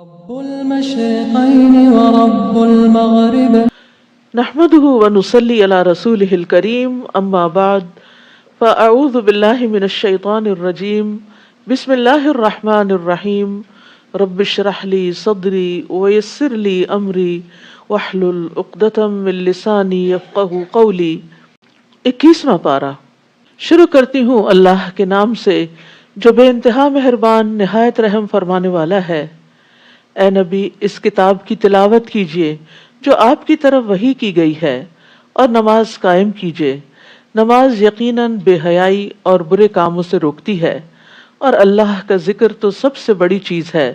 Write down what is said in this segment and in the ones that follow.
رب المشرقين ورب المغرب نحمده ونصلي على رسوله الكريم اما بعد فاعوذ بالله من الشيطان الرجيم بسم الله الرحمن الرحيم رب اشرح لي صدري ويسر لي امري واحلل عقدة من لساني يفقهوا قولي۔ 21واں پارہ۔ شروع کرتی ہوں اللہ کے نام سے جو بے انتہا مہربان نہایت رحم فرمانے والا ہے۔ اے نبی، اس کتاب کی تلاوت کیجیے جو آپ کی طرف وحی کی گئی ہے، اور نماز قائم کیجیے۔ نماز یقیناً بے حیائی اور برے کاموں سے روکتی ہے، اور اللہ کا ذکر تو سب سے بڑی چیز ہے،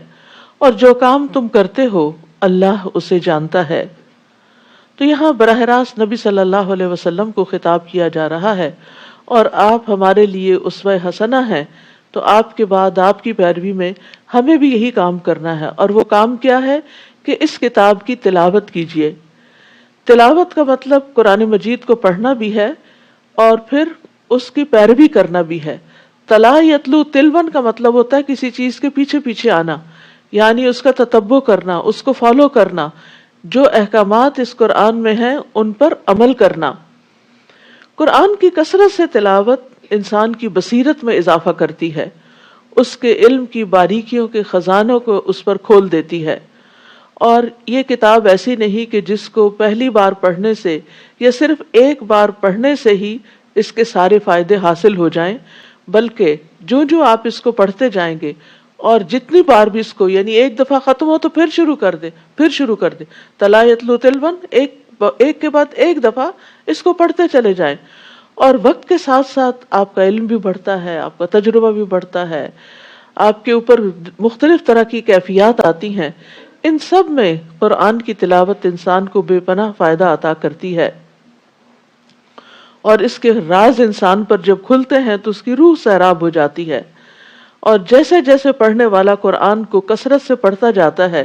اور جو کام تم کرتے ہو اللہ اسے جانتا ہے۔ تو یہاں براہ راست نبی صلی اللہ علیہ وسلم کو خطاب کیا جا رہا ہے، اور آپ ہمارے لیے اسوہ حسنہ ہیں، تو آپ کے بعد آپ کی پیروی میں ہمیں بھی یہی کام کرنا ہے۔ اور وہ کام کیا ہے کہ اس کتاب کی تلاوت کیجیے۔ تلاوت کا مطلب قرآن مجید کو پڑھنا بھی ہے اور پھر اس کی پیروی کرنا بھی ہے۔ تلا یتلو تلون کا مطلب ہوتا ہے کسی چیز کے پیچھے پیچھے آنا، یعنی اس کا تتبع کرنا، اس کو فالو کرنا، جو احکامات اس قرآن میں ہیں ان پر عمل کرنا۔ قرآن کی کثرت سے تلاوت انسان کی بصیرت میں اضافہ کرتی ہے، اس کے علم کی باریکیوں کے خزانوں کو اس پر کھول دیتی ہے۔ اور یہ کتاب ایسی نہیں کہ جس کو پہلی بار پڑھنے سے یا صرف ایک بار پڑھنے سے ہی اس کے سارے فائدے حاصل ہو جائیں، بلکہ جو جو آپ اس کو پڑھتے جائیں گے اور جتنی بار بھی اس کو، یعنی ایک دفعہ ختم ہو تو پھر شروع کر دے، پھر شروع کر دے، تلا یتلو تلون، ایک کے بعد ایک دفعہ اس کو پڑھتے چلے جائیں، اور وقت کے ساتھ ساتھ آپ کا علم بھی بڑھتا ہے، آپ کا تجربہ بھی بڑھتا ہے، آپ کے اوپر مختلف طرح کی کیفیات آتی ہیں۔ ان سب میں قرآن کی تلاوت انسان کو بے پناہ فائدہ عطا کرتی ہے، اور اس کے راز انسان پر جب کھلتے ہیں تو اس کی روح سیراب ہو جاتی ہے۔ اور جیسے جیسے پڑھنے والا قرآن کو کثرت سے پڑھتا جاتا ہے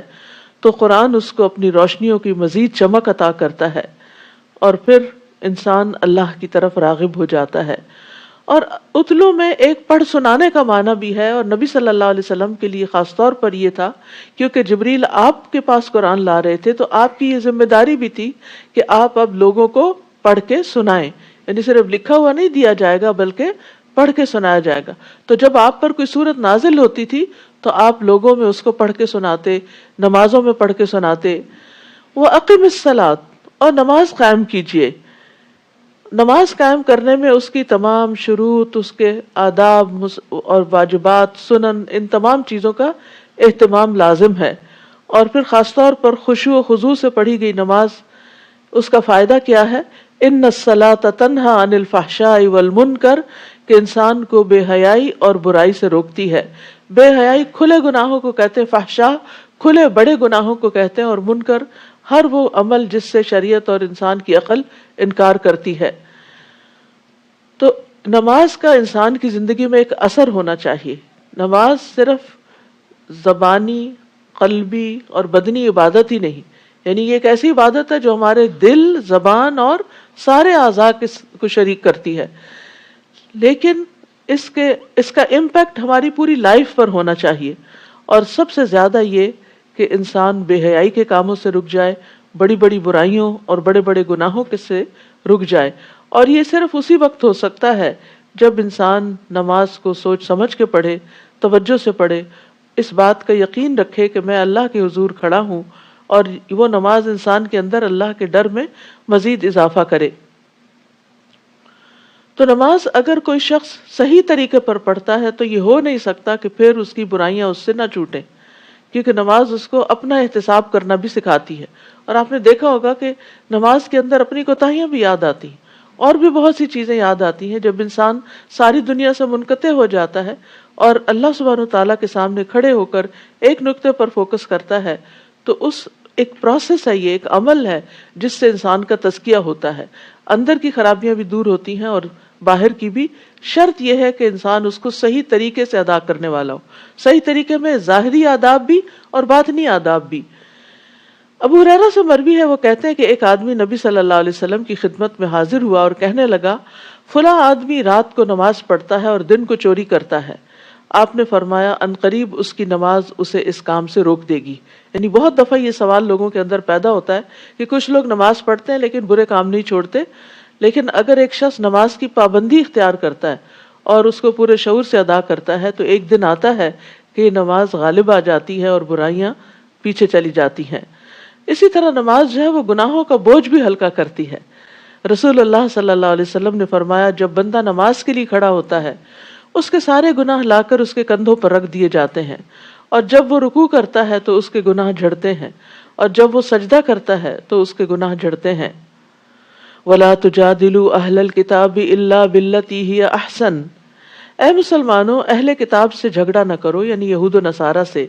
تو قرآن اس کو اپنی روشنیوں کی مزید چمک عطا کرتا ہے، اور پھر انسان اللہ کی طرف راغب ہو جاتا ہے۔ اور اتلو میں ایک پڑھ سنانے کا معنی بھی ہے، اور نبی صلی اللہ علیہ وسلم کے لیے خاص طور پر یہ تھا کیونکہ جبریل آپ کے پاس قرآن لا رہے تھے، تو آپ کی یہ ذمہ داری بھی تھی کہ آپ اب لوگوں کو پڑھ کے سنائیں، یعنی صرف لکھا ہوا نہیں دیا جائے گا بلکہ پڑھ کے سنایا جائے گا۔ تو جب آپ پر کوئی سورت نازل ہوتی تھی تو آپ لوگوں میں اس کو پڑھ کے سناتے، نمازوں میں پڑھ کے سناتے۔ وَأَقِمِ الصَّلَاةَ، اور نماز قائم کیجیے۔ نماز قائم کرنے میں اس کی تمام شروط، اس کے آداب اور واجبات، سنن، ان تمام چیزوں کا اہتمام لازم ہے۔ اور پھر خاص طور پر خشوع و خضوع سے پڑھی گئی نماز، اس کا فائدہ کیا ہے؟ ان الصلاۃ تنہی عن الفحشاء والمنکر، کہ انسان کو بے حیائی اور برائی سے روکتی ہے۔ بے حیائی کھلے گناہوں کو کہتے ہیں، فحشاء کھلے بڑے گناہوں کو کہتے ہیں، اور منکر ہر وہ عمل جس سے شریعت اور انسان کی عقل انکار کرتی ہے۔ تو نماز کا انسان کی زندگی میں ایک اثر ہونا چاہیے۔ نماز صرف زبانی، قلبی اور بدنی عبادت ہی نہیں، یعنی یہ ایک ایسی عبادت ہے جو ہمارے دل، زبان اور سارے اعضاء کو شریک کرتی ہے، لیکن اس کا امپیکٹ ہماری پوری لائف پر ہونا چاہیے۔ اور سب سے زیادہ یہ کہ انسان بے حیائی کے کاموں سے رک جائے، بڑی بڑی برائیوں اور بڑے بڑے گناہوں سے رک جائے۔ اور یہ صرف اسی وقت ہو سکتا ہے جب انسان نماز کو سوچ سمجھ کے پڑھے، توجہ سے پڑھے، اس بات کا یقین رکھے کہ میں اللہ کے حضور کھڑا ہوں، اور وہ نماز انسان کے اندر اللہ کے ڈر میں مزید اضافہ کرے۔ تو نماز اگر کوئی شخص صحیح طریقے پر پڑھتا ہے تو یہ ہو نہیں سکتا کہ پھر اس کی برائیاں اس سے نہ چھوٹیں، کیونکہ نماز اس کو اپنا احتساب کرنا بھی سکھاتی ہے۔ اور آپ نے دیکھا ہوگا کہ نماز کے اندر اپنی کوتاہیاں بھی یاد آتی ہیں، اور بھی بہت سی چیزیں یاد آتی ہیں۔ جب انسان ساری دنیا سے منقطع ہو جاتا ہے اور اللہ سبحانہ وتعالیٰ کے سامنے کھڑے ہو کر ایک نقطے پر فوکس کرتا ہے، تو ایک پروسیس ہے، یہ ایک عمل ہے جس سے انسان کا تزکیہ ہوتا ہے، اندر کی خرابیاں بھی دور ہوتی ہیں اور باہر کی بھی۔ شرط یہ ہے کہ انسان اس کو صحیح طریقے سے ادا کرنے والا ہو، صحیح طریقے میں ظاہری آداب بھی اور باطنی آداب بھی۔ ابو ہریرہ سے مروی ہے، وہ کہتے ہیں کہ ایک آدمی نبی صلی اللہ علیہ وسلم کی خدمت میں حاضر ہوا اور کہنے لگا، فلاں آدمی رات کو نماز پڑھتا ہے اور دن کو چوری کرتا ہے۔ آپ نے فرمایا ان قریب اس کی نماز اسے اس کام سے روک دے گی. یعنی بہت دفعہ یہ سوال لوگوں کے اندر پیدا ہوتا ہے کہ کچھ لوگ نماز پڑھتے ہیں لیکن برے کام نہیں چھوڑتے، لیکن اگر ایک شخص نماز کی پابندی اختیار کرتا ہے اور اس کو پورے شعور سے ادا کرتا ہے تو ایک دن آتا ہے کہ یہ نماز غالب آ جاتی ہے اور برائیاں پیچھے چلی جاتی ہیں. اسی طرح نماز جو ہے وہ گناہوں کا بوجھ بھی ہلکا کرتی ہے. رسول اللہ صلی اللہ علیہ وسلم نے فرمایا جب بندہ نماز کے لیے کھڑا ہوتا ہے اس کے سارے گناہ لا کر اس کے کندھوں پر رکھ دیے جاتے ہیں، اور جب وہ رکوع کرتا ہے تو اس کے گناہ جھڑتے ہیں، اور جب وہ سجدہ کرتا ہے تو اس کے گناہ جھڑتے ہیں. وَلَا تُجَادِلُوا أَهْلَ الْكِتَابِ إِلَّا بِالَّتِي هِيَ أَحْسَنُ. اے مسلمانوں، اہل کتاب سے جھگڑا نہ کرو، یعنی یہود و نصارہ سے،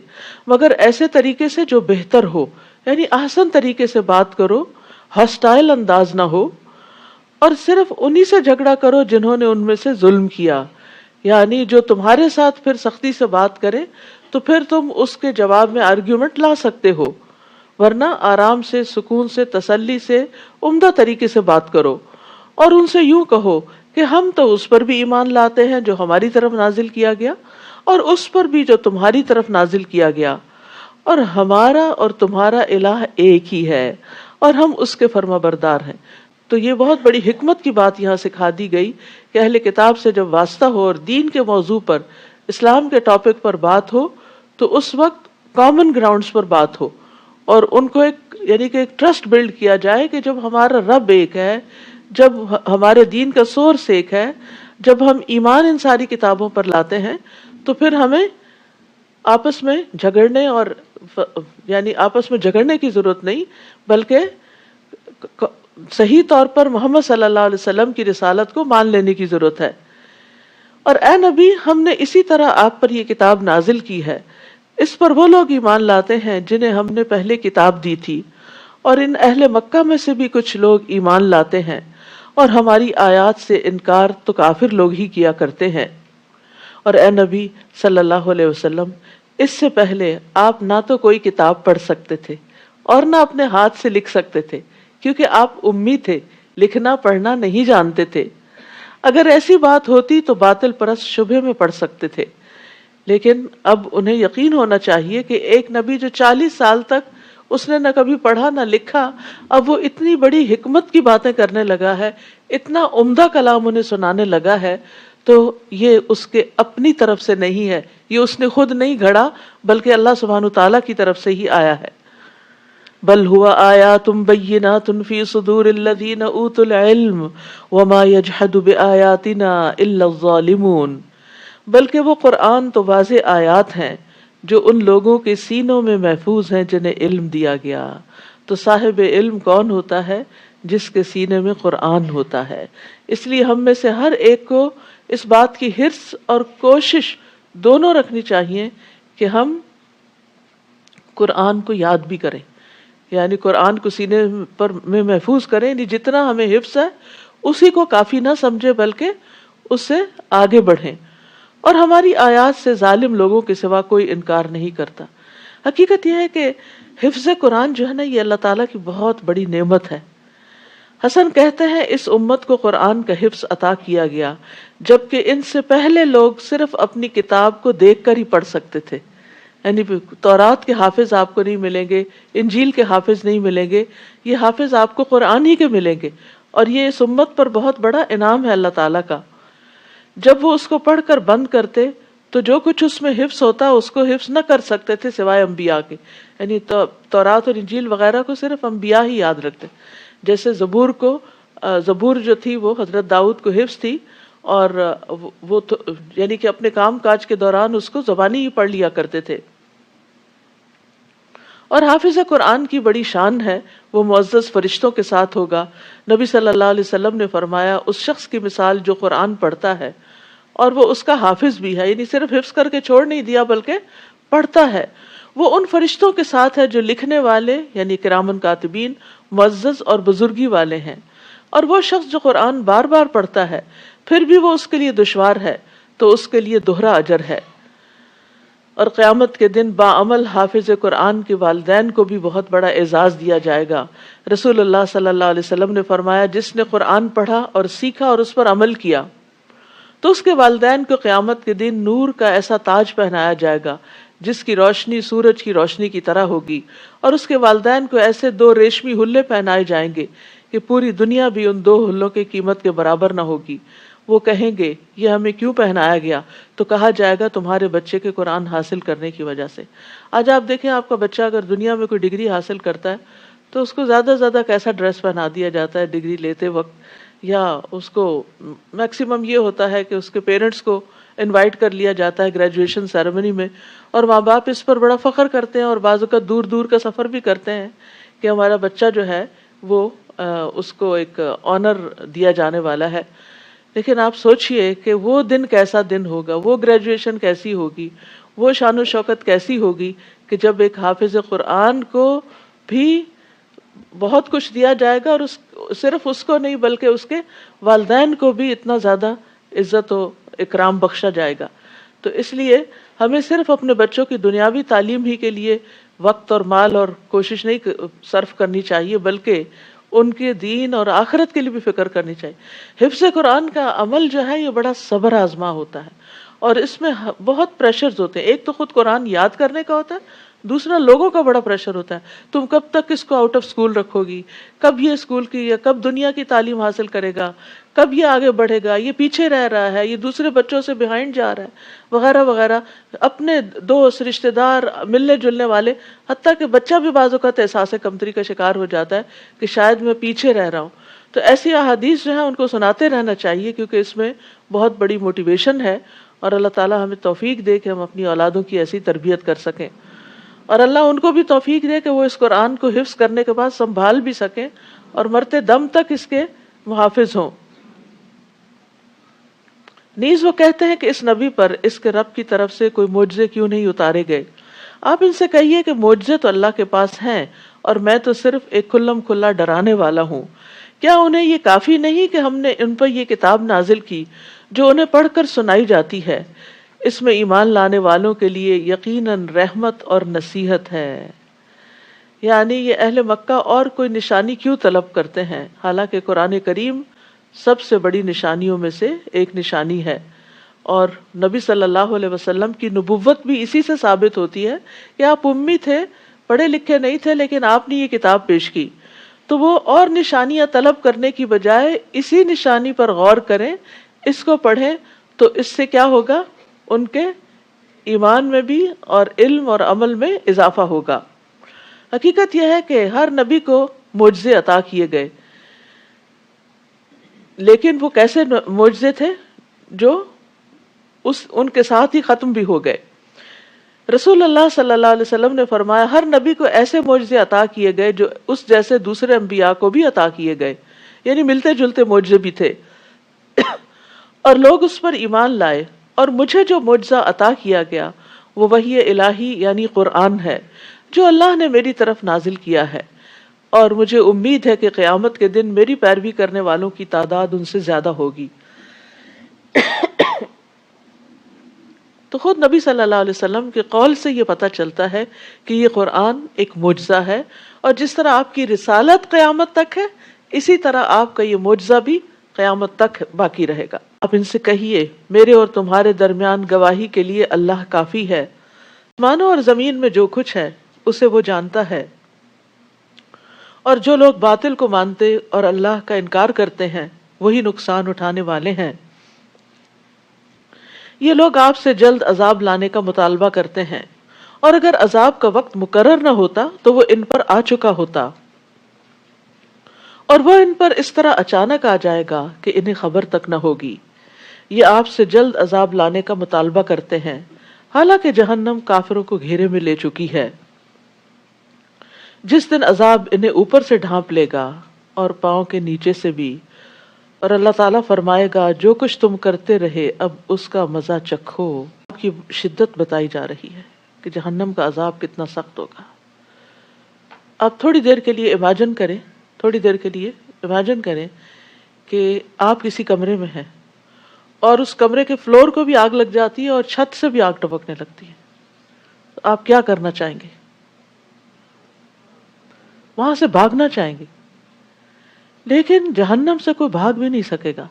مگر ایسے طریقے سے جو بہتر ہو، یعنی احسن طریقے سے بات کرو، ہاسٹائل انداز نہ ہو، اور صرف انہی سے جھگڑا کرو جنہوں نے ان میں سے ظلم کیا. یعنی جو تمہارے ساتھ پھر سختی سے بات کرے تو پھر تم اس کے جواب میں آرگیومنٹ لا سکتے ہو، ورنہ آرام سے، سکون سے، تسلی سے، عمدہ طریقے سے بات کرو، اور ان سے یوں کہو کہ ہم تو اس پر بھی ایمان لاتے ہیں جو ہماری طرف نازل کیا گیا، اور اس پر بھی جو تمہاری طرف نازل کیا گیا، اور ہمارا اور تمہارا الہ ایک ہی ہے اور ہم اس کے فرما بردار ہیں. تو یہ بہت بڑی حکمت کی بات یہاں سکھا دی گئی کہ اہل کتاب سے جب واسطہ ہو اور دین کے موضوع پر، اسلام کے ٹاپک پر بات ہو تو اس وقت کامن گراؤنڈز پر بات ہو، اور ان کو ایک یعنی کہ ایک ٹرسٹ بلڈ کیا جائے کہ جب ہمارا رب ایک ہے، جب ہمارے دین کا سورس ایک ہے، جب ہم ایمان ان ساری کتابوں پر لاتے ہیں تو پھر ہمیں آپس میں جھگڑنے اور یعنی آپس میں جھگڑنے کی ضرورت نہیں، بلکہ صحیح طور پر محمد صلی اللہ علیہ وسلم کی رسالت کو مان لینے کی ضرورت ہے. اور اے نبی، ہم نے اسی طرح آپ پر یہ کتاب نازل کی ہے، اس پر وہ لوگ ایمان لاتے ہیں جنہیں ہم نے پہلے کتاب دی تھی، اور ان اہل مکہ میں سے بھی کچھ لوگ ایمان لاتے ہیں، اور ہماری آیات سے انکار تو کافر لوگ ہی کیا کرتے ہیں. اور اے نبی صلی اللہ علیہ وسلم، اس سے پہلے آپ نہ تو کوئی کتاب پڑھ سکتے تھے اور نہ اپنے ہاتھ سے لکھ سکتے تھے، کیونکہ آپ امی تھے، لکھنا پڑھنا نہیں جانتے تھے. اگر ایسی بات ہوتی تو باطل پرست شبہ میں پڑ سکتے تھے، لیکن اب انہیں یقین ہونا چاہیے کہ ایک نبی جو 40 سال تک اس نے نہ کبھی پڑھا نہ لکھا، اب وہ اتنی بڑی حکمت کی باتیں کرنے لگا ہے، اتنا عمدہ کلام انہیں سنانے لگا ہے، تو یہ اس کے اپنی طرف سے نہیں ہے، یہ اس نے خود نہیں گھڑا، بلکہ اللہ سبحانہ تعالیٰ کی طرف سے ہی آیا ہے. بل ہوا آیات بینات فی صدور الذین اوتوا العلم وما یجحد بآیاتنا الا الظالمون. بلکہ وہ قرآن تو واضح آیات ہیں جو ان لوگوں کے سینوں میں محفوظ ہیں جنہیں علم دیا گیا. تو صاحب علم کون ہوتا ہے؟ جس کے سینے میں قرآن ہوتا ہے. اس لیے ہم میں سے ہر ایک کو اس بات کی حرص اور کوشش دونوں رکھنی چاہیے کہ ہم قرآن کو یاد بھی کریں، یعنی قرآن کو سینے پر میں محفوظ کریں، یعنی جتنا ہمیں حفظ ہے اسی کو کافی نہ سمجھے بلکہ اس سے آگے بڑھیں. اور ہماری آیات سے ظالم لوگوں کے سوا کوئی انکار نہیں کرتا. حقیقت یہ ہے کہ حفظ قرآن جو ہے نا، یہ اللہ تعالیٰ کی بہت بڑی نعمت ہے. حسن کہتے ہیں اس امت کو قرآن کا حفظ عطا کیا گیا، جبکہ ان سے پہلے لوگ صرف اپنی کتاب کو دیکھ کر ہی پڑھ سکتے تھے. یعنی تورات کے حافظ آپ کو نہیں ملیں گے، انجیل کے حافظ نہیں ملیں گے، یہ حافظ آپ کو قرآن ہی کے ملیں گے. اور یہ اس امت پر بہت بڑا انعام ہے اللہ تعالیٰ کا. جب وہ اس کو پڑھ کر بند کرتے تو جو کچھ اس میں حفظ ہوتا اس کو حفظ نہ کر سکتے تھے سوائے انبیاء کے. یعنی تورات اور انجیل وغیرہ کو صرف انبیاء ہی یاد رکھتے. جیسے زبور جو تھی وہ حضرت داؤد کو حفظ تھی، اور وہ یعنی کہ اپنے کام کاج کے دوران اس کو زبانی ہی پڑھ لیا کرتے تھے. اور حافظ قرآن کی بڑی شان ہے، وہ معزز فرشتوں کے ساتھ ہوگا. نبی صلی اللہ علیہ وسلم نے فرمایا اس شخص کی مثال جو قرآن پڑھتا ہے اور وہ اس کا حافظ بھی ہے، یعنی صرف حفظ کر کے چھوڑ نہیں دیا بلکہ پڑھتا ہے، وہ ان فرشتوں کے ساتھ ہے جو لکھنے والے یعنی کرامن کاتبین، معزز اور بزرگی والے ہیں. اور وہ شخص جو قرآن بار بار پڑھتا ہے پھر بھی وہ اس کے لیے دشوار ہے تو اس کے لیے دوہرا اجر ہے. اور قیامت کے دن باعمل حافظ قرآن کے والدین کو بھی بہت بڑا اعزاز دیا جائے گا. رسول اللہ صلی اللہ علیہ وسلم نے فرمایا جس نے قرآن پڑھا اور سیکھا اور اس پر عمل کیا تو اس کے والدین کو قیامت کے دن نور کا ایسا تاج پہنایا جائے گا جس کی روشنی سورج کی روشنی کی طرح ہوگی، اور اس کے والدین کو ایسے 2 ریشمی حلے پہنائے جائیں گے کہ پوری دنیا بھی ان 2 حلوں کی قیمت کے برابر نہ ہوگی۔ وہ کہیں گے یہ ہمیں کیوں پہنایا گیا؟ تو کہا جائے گا تمہارے بچے کے قرآن حاصل کرنے کی وجہ سے۔ آج آپ دیکھیں آپ کا بچہ اگر دنیا میں کوئی ڈگری حاصل کرتا ہے تو اس کو زیادہ سے زیادہ کیسا ڈریس پہنا دیا جاتا ہے ڈگری لیتے وقت، یا اس کو میکسیمم یہ ہوتا ہے کہ اس کے پیرنٹس کو انوائٹ کر لیا جاتا ہے گریجویشن سیریمنی میں، اور ماں باپ اس پر بڑا فخر کرتے ہیں اور بعض اوقات دور دور کا سفر بھی کرتے ہیں کہ ہمارا بچہ جو ہے وہ اس کو ایک آنر دیا جانے والا ہے۔ لیکن آپ سوچئے کہ وہ دن کیسا دن ہوگا، وہ گریجویشن کیسی ہوگی، وہ شان و شوکت کیسی ہوگی کہ جب ایک حافظ قرآن کو بھی بہت کچھ دیا جائے گا، اور صرف اس کو نہیں بلکہ اس کے والدین کو بھی اتنا زیادہ عزت و اکرام بخشا جائے گا۔ تو اس لیے ہمیں صرف اپنے بچوں کی دنیاوی تعلیم ہی کے لیے وقت اور مال اور کوشش نہیں صرف کرنی چاہیے، بلکہ ان کے دین اور آخرت کے لیے بھی فکر کرنی چاہیے۔ حفظ قرآن کا عمل جو ہے یہ بڑا صبر آزما ہوتا ہے، اور اس میں بہت پریشرز ہوتے ہیں۔ ایک تو خود قرآن یاد کرنے کا ہوتا ہے، دوسرا لوگوں کا بڑا پریشر ہوتا ہے، تم کب تک اس کو آؤٹ آف اسکول رکھو گی، کب یہ اسکول کی یا کب دنیا کی تعلیم حاصل کرے گا، کب یہ آگے بڑھے گا، یہ پیچھے رہ رہا ہے، یہ دوسرے بچوں سے بیہائنڈ جا رہا ہے، وغیرہ وغیرہ۔ اپنے دوست رشتہ دار ملنے جلنے والے، حتیٰ کہ بچہ بھی بعض اوقات احساس کمتری کا شکار ہو جاتا ہے کہ شاید میں پیچھے رہ رہا ہوں۔ تو ایسی احادیث جو ہیں ان کو سناتے رہنا چاہیے، کیونکہ اس میں بہت بڑی موٹیویشن ہے، اور اللہ تعالیٰ ہمیں توفیق دے کہ ہم اپنی اولادوں کی ایسی تربیت کر سکیں، اور اللہ ان کو بھی توفیق دے کہ وہ اس قرآن کو حفظ کرنے کے بعد سنبھال بھی سکیں اور مرتے دم تک اس کے محافظ ہوں۔ نیز وہ کہتے ہیں کہ اس نبی پر اس کے رب کی طرف سے کوئی معجزے کیوں نہیں اتارے گئے؟ آپ ان سے کہیے کہ معجزے تو اللہ کے پاس ہیں، اور میں تو صرف ایک کھلم کھلا ڈرانے والا ہوں۔ کیا انہیں یہ کافی نہیں کہ ہم نے ان پر یہ کتاب نازل کی جو انہیں پڑھ کر سنائی جاتی ہے؟ اس میں ایمان لانے والوں کے لیے یقیناً رحمت اور نصیحت ہے۔ یعنی یہ اہل مکہ اور کوئی نشانی کیوں طلب کرتے ہیں، حالانکہ قرآن کریم سب سے بڑی نشانیوں میں سے ایک نشانی ہے، اور نبی صلی اللہ علیہ وسلم کی نبوت بھی اسی سے ثابت ہوتی ہے کہ آپ امی تھے، پڑھے لکھے نہیں تھے، لیکن آپ نے یہ کتاب پیش کی۔ تو وہ اور نشانیاں طلب کرنے کی بجائے اسی نشانی پر غور کریں، اس کو پڑھیں، تو اس سے کیا ہوگا؟ ان کے ایمان میں بھی اور علم اور عمل میں اضافہ ہوگا۔ حقیقت یہ ہے کہ ہر نبی کو معجزے عطا کیے گئے، لیکن وہ کیسے معجزے تھے جو ان کے ساتھ ہی ختم بھی ہو گئے۔ رسول اللہ صلی اللہ علیہ وسلم نے فرمایا ہر نبی کو ایسے معجزے عطا کیے گئے جو اس جیسے دوسرے انبیاء کو بھی عطا کیے گئے، یعنی ملتے جلتے معجزے بھی تھے، اور لوگ اس پر ایمان لائے۔ اور مجھے جو معجزہ عطا کیا گیا وہ وحی الہی یعنی قرآن ہے جو اللہ نے میری طرف نازل کیا ہے، اور مجھے امید ہے کہ قیامت کے دن میری پیروی کرنے والوں کی تعداد ان سے زیادہ ہوگی۔ تو خود نبی صلی اللہ علیہ وسلم کے قول سے یہ پتہ چلتا ہے کہ یہ قرآن ایک معجزہ ہے، اور جس طرح آپ کی رسالت قیامت تک ہے، اسی طرح آپ کا یہ معجزہ بھی قیامت تک باقی رہے گا۔ آپ ان سے کہیے میرے اور تمہارے درمیان گواہی کے لیے اللہ کافی ہے، آسمانوں اور زمین میں جو کچھ ہے اسے وہ جانتا ہے، اور جو لوگ باطل کو مانتے اور اللہ کا انکار کرتے ہیں وہی نقصان اٹھانے والے ہیں۔ یہ لوگ آپ سے جلد عذاب لانے کا مطالبہ کرتے ہیں، اور اگر عذاب کا وقت مقرر نہ ہوتا تو وہ ان پر آ چکا ہوتا، اور وہ ان پر اس طرح اچانک آ جائے گا کہ انہیں خبر تک نہ ہوگی۔ یہ آپ سے جلد عذاب لانے کا مطالبہ کرتے ہیں، حالانکہ جہنم کافروں کو گھیرے میں لے چکی ہے۔ جس دن عذاب انہیں اوپر سے ڈھانپ لے گا اور پاؤں کے نیچے سے بھی، اور اللہ تعالیٰ فرمائے گا جو کچھ تم کرتے رہے اب اس کا مزہ چکھو۔ آپ کی شدت بتائی جا رہی ہے کہ جہنم کا عذاب کتنا سخت ہوگا۔ آپ تھوڑی دیر کے لیے امیجن کریں کہ آپ کسی کمرے میں ہیں اور اس کمرے کے فلور کو بھی آگ لگ جاتی ہے اور چھت سے بھی آگ ٹپکنے لگتی ہے، تو آپ کیا کرنا چاہیں گے؟ وہاں سے بھاگنا چاہیں گے، لیکن جہنم سے کوئی بھاگ بھی نہیں سکے گا،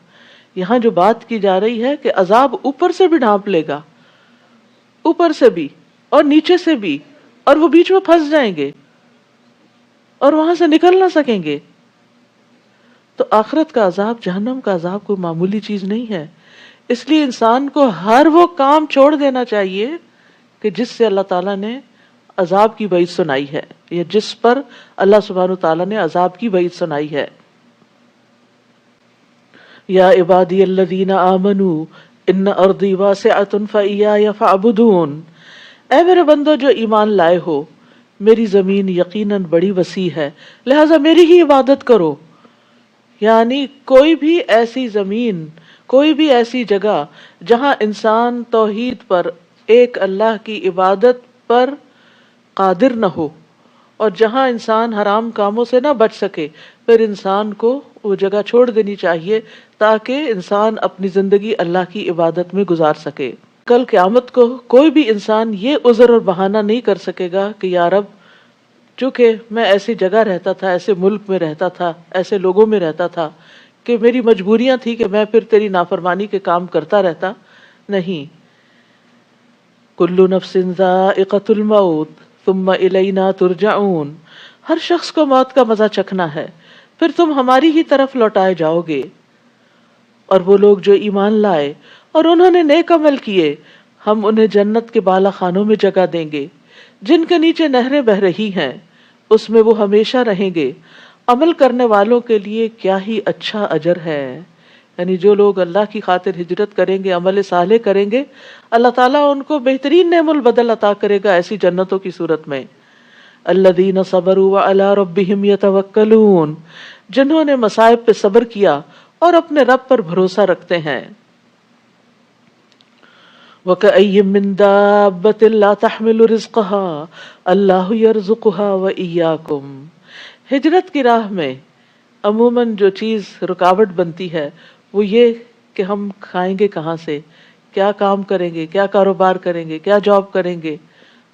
یہاں جو بات کی جا رہی ہے کہ عذاب اوپر سے بھی ڈھانپ لے گا، اوپر سے بھی اور نیچے سے بھی، اور وہ بیچ میں پھنس جائیں گے اور وہاں سے نکل نہ سکیں گے. تو آخرت کا عذاب، جہنم کا عذاب کوئی معمولی چیز نہیں ہے. اس لیے انسان کو ہر وہ کام چھوڑ دینا چاہیے کہ جس سے اللہ تعالیٰ نے عذاب کی وعید سنائی ہے، یا جس پر اللہ سبحانہ تعالیٰ نے عذاب کی وعید سنائی ہے. یا عبادی الذین آمنوا ان ارضی واسعۃ فایای فاعبدون، اے میرے بندو جو ایمان لائے ہو، میری زمین یقیناً بڑی وسیع ہے، لہذا میری ہی عبادت کرو. یعنی کوئی بھی ایسی زمین، کوئی بھی ایسی جگہ جہاں انسان توحید پر، ایک اللہ کی عبادت پر قادر نہ ہو، اور جہاں انسان حرام کاموں سے نہ بچ سکے، پھر انسان کو وہ جگہ چھوڑ دینی چاہیے تاکہ انسان اپنی زندگی اللہ کی عبادت میں گزار سکے. کل قیامت کو کوئی بھی انسان یہ عذر اور بہانہ نہیں کر سکے گا کہ یا رب، چونکہ میں ایسی جگہ رہتا تھا، ایسے ملک میں رہتا تھا، ایسے لوگوں میں رہتا تھا کہ میری مجبوریاں تھی کہ میں پھر تیری نافرمانی کے کام کرتا رہتا. نہیں، کل نفس ذائقۃ الموت ثم الینا ترجعون، ہر شخص کو موت کا مزہ چکھنا ہے، پھر تم ہماری ہی طرف لوٹائے جاؤ گے. اور وہ لوگ جو ایمان لائے اور انہوں نے نیک عمل کیے، ہم انہیں جنت کے بالا خانوں میں جگہ دیں گے جن کے نیچے نہریں بہہ رہی ہیں، اس میں وہ ہمیشہ رہیں گے. عمل کرنے والوں کے لیے کیا ہی اچھا اجر ہے. یعنی جو لوگ اللہ کی خاطر ہجرت کریں گے، عمل صالح کریں گے، اللہ تعالیٰ ان کو بہترین نعم البدل عطا کرے گا ایسی جنتوں کی صورت میں. الذین صبروا وعلی ربہم یتوکلون، جنہوں نے مصائب پہ صبر کیا اور اپنے رب پر بھروسہ رکھتے ہیں. وَكَأَيٍّ مِّن دَابَّةٍ لَّا تَحْمِلُ رِزْقَهَا اللَّهُ يَرْزُقُهَا وَإِيَّاكُمْ. ہجرت کی راہ میں عموماً جو چیز رکاوٹ بنتی ہے وہ یہ کہ ہم کھائیں گے کہاں سے، کیا کام کریں گے، کیا کاروبار کریں گے، کیا جاب کریں گے.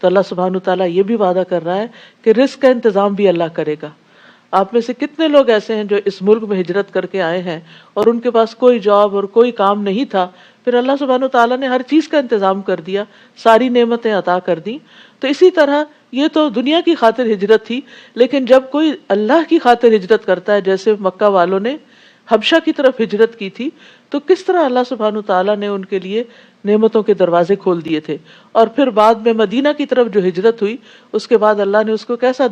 تو اللہ سبحانہ تعالیٰ یہ بھی وعدہ کر رہا ہے کہ رزق کا انتظام بھی اللہ کرے گا. آپ میں سے کتنے لوگ ایسے ہیں جو اس ملک میں ہجرت کر کے آئے ہیں اور ان کے پاس کوئی جاب اور کوئی کام نہیں تھا، پھر اللہ سبحانہ تعالیٰ نے ہر چیز کا انتظام کر دیا، ساری نعمتیں عطا کر دی. تو اسی طرح یہ تو دنیا کی خاطر ہجرت تھی، لیکن جب کوئی اللہ کی خاطر ہجرت کرتا ہے، جیسے مکہ والوں نے حبشہ کی طرف ہجرت کی تھی، تو کس طرح اللہ سبحانہ تعالیٰ نے ان کے لیے نعمتوں کے دروازے کھول دیے تھے. اور پھر بعد میں مدینہ کی طرف جو ہجرت ہوئی، اس کے بعد اللہ نے اس کو کیسا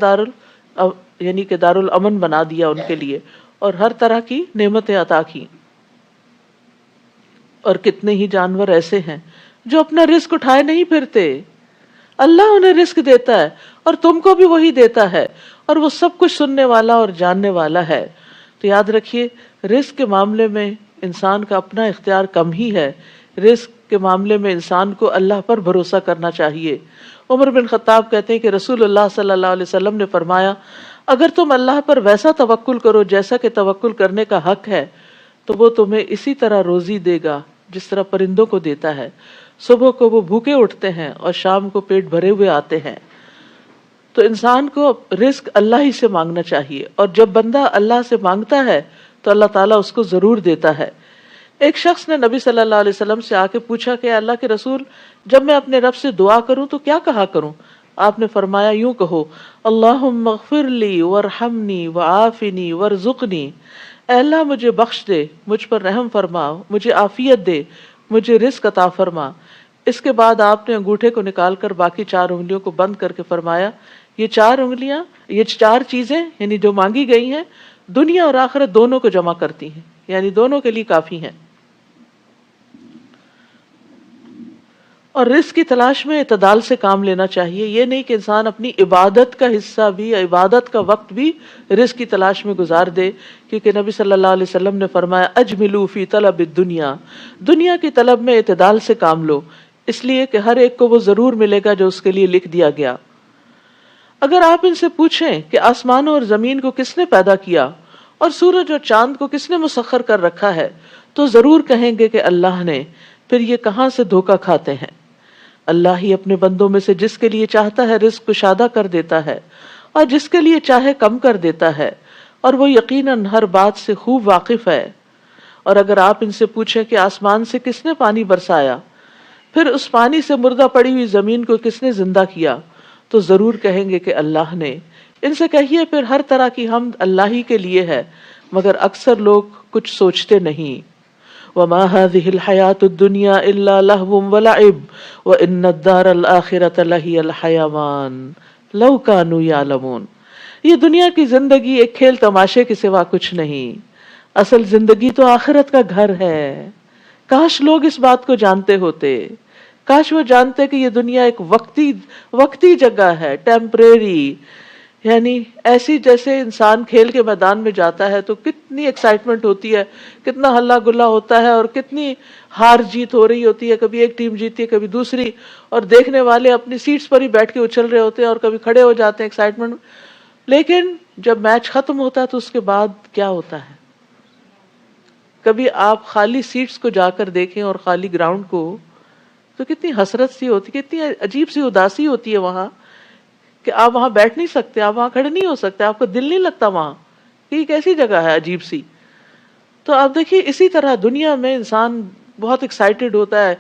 یعنی کہ دارالامن بنا دیا ان کے لیے، اور ہر طرح کی نعمتیں عطا کی. اور کتنے ہی جانور ایسے ہیں جو اپنا رزق اٹھائے نہیں پھرتے، اللہ انہیں رزق دیتا ہے اور تم کو بھی وہی دیتا ہے، اور وہ سب کچھ سننے والا اور جاننے والا ہے. تو یاد رکھیے، رزق کے معاملے میں انسان کا اپنا اختیار کم ہی ہے. رزق کے معاملے میں انسان کو اللہ پر بھروسہ کرنا چاہیے. عمر بن خطاب کہتے ہیں کہ رسول اللہ صلی اللہ علیہ وسلم نے فرمایا، اگر تم اللہ پر ویسا توکل کرو جیسا کہ توکل کرنے کا حق ہے، تو وہ تمہیں اسی طرح روزی دے گا جس طرح پرندوں کو دیتا ہے. صبح کو وہ بھوکے اٹھتے ہیں اور شام کو پیٹ بھرے ہوئے آتے ہیں. تو انسان کو رزق اللہ ہی سے مانگنا چاہیے، اور جب بندہ اللہ سے مانگتا ہے تو اللہ تعالیٰ اس کو ضرور دیتا ہے. ایک شخص نے نبی صلی اللہ علیہ وسلم سے آ کے پوچھا کہ اللہ کے رسول، جب میں اپنے رب سے دعا کروں تو کیا کہا کروں؟ آپ نے فرمایا، یوں کہو، اللہم اغفر لی وارحمنی وعافنی وارزقنی، اے اللہ مجھے بخش دے، مجھ پر رحم فرما، مجھے عافیت دے، مجھے رزق عطا فرما. اس کے بعد آپ نے انگوٹھے کو نکال کر باقی 4 انگلیوں کو بند کر کے فرمایا، یہ 4 انگلیاں، یہ 4 چیزیں یعنی جو مانگی گئی ہیں، دنیا اور آخرت دونوں کو جمع کرتی ہیں، یعنی دونوں کے لیے کافی ہیں. اور رزق کی تلاش میں اعتدال سے کام لینا چاہیے. یہ نہیں کہ انسان اپنی عبادت کا حصہ بھی، عبادت کا وقت بھی رزق کی تلاش میں گزار دے، کیونکہ نبی صلی اللہ علیہ وسلم نے فرمایا، اجملوا فی طلب الدنیا، دنیا کی طلب میں اعتدال سے کام لو، اس لیے کہ ہر ایک کو وہ ضرور ملے گا جو اس کے لیے لکھ دیا گیا. اگر آپ ان سے پوچھیں کہ آسمانوں اور زمین کو کس نے پیدا کیا اور سورج اور چاند کو کس نے مسخر کر رکھا ہے، تو ضرور کہیں گے کہ اللہ نے. پھر یہ کہاں سے دھوکہ کھاتے ہیں؟ اللہ ہی اپنے بندوں میں سے جس کے لیے چاہتا ہے رزق کشادہ کر دیتا ہے، اور جس کے لیے چاہے کم کر دیتا ہے، اور وہ یقیناً ہر بات سے خوب واقف ہے. اور اگر آپ ان سے پوچھیں کہ آسمان سے کس نے پانی برسایا، پھر اس پانی سے مردہ پڑی ہوئی زمین کو کس نے زندہ کیا، تو ضرور کہیں گے کہ اللہ نے۔ ان سے کہیے پھر ہر طرح کی حمد اللہ ہی کے لیے ہے، مگر اکثر لوگ کچھ سوچتے نہیں۔ وما هذه الحياة الدنيا إلا لهو ولعب وإن الدار الآخرة لهي الحيوان لو كانوا يعلمون۔ یہ دنیا کی زندگی ایک کھیل تماشے کے سوا کچھ نہیں، اصل زندگی تو آخرت کا گھر ہے۔ کاش لوگ اس بات کو جانتے ہوتے، کاش وہ جانتے کہ یہ دنیا ایک وقتی جگہ ہے، ٹیمپریری، یعنی ایسی جیسے انسان کھیل کے میدان میں جاتا ہے تو کتنی ایکسائٹمنٹ ہوتی ہے، کتنا ہلا گلا ہوتا ہے، اور کتنی ہار جیت ہو رہی ہوتی ہے، کبھی ایک ٹیم جیتی ہے کبھی دوسری، اور دیکھنے والے اپنی سیٹس پر ہی بیٹھ کے اچھل رہے ہوتے ہیں اور کبھی کھڑے ہو جاتے ہیں ایکسائٹمنٹ۔ لیکن جب میچ ختم ہوتا ہے تو اس کے بعد کیا ہوتا ہے؟ کبھی آپ خالی سیٹس کو جا کر دیکھیں اور خالی گراؤنڈ کو، تو کتنی حسرت سی ہوتی، کتنی عجیب سی اداسی ہوتی ہے وہاں، کہ آپ وہاں بیٹھ نہیں سکتے، آپ وہاں کھڑے نہیں ہو سکتے، آپ کو دل نہیں لگتا وہاں، کہ یہ کیسی جگہ ہے عجیب سی۔ تو آپ دیکھیے اسی طرح دنیا میں انسان بہت ایکسائٹیڈ ہوتا ہے،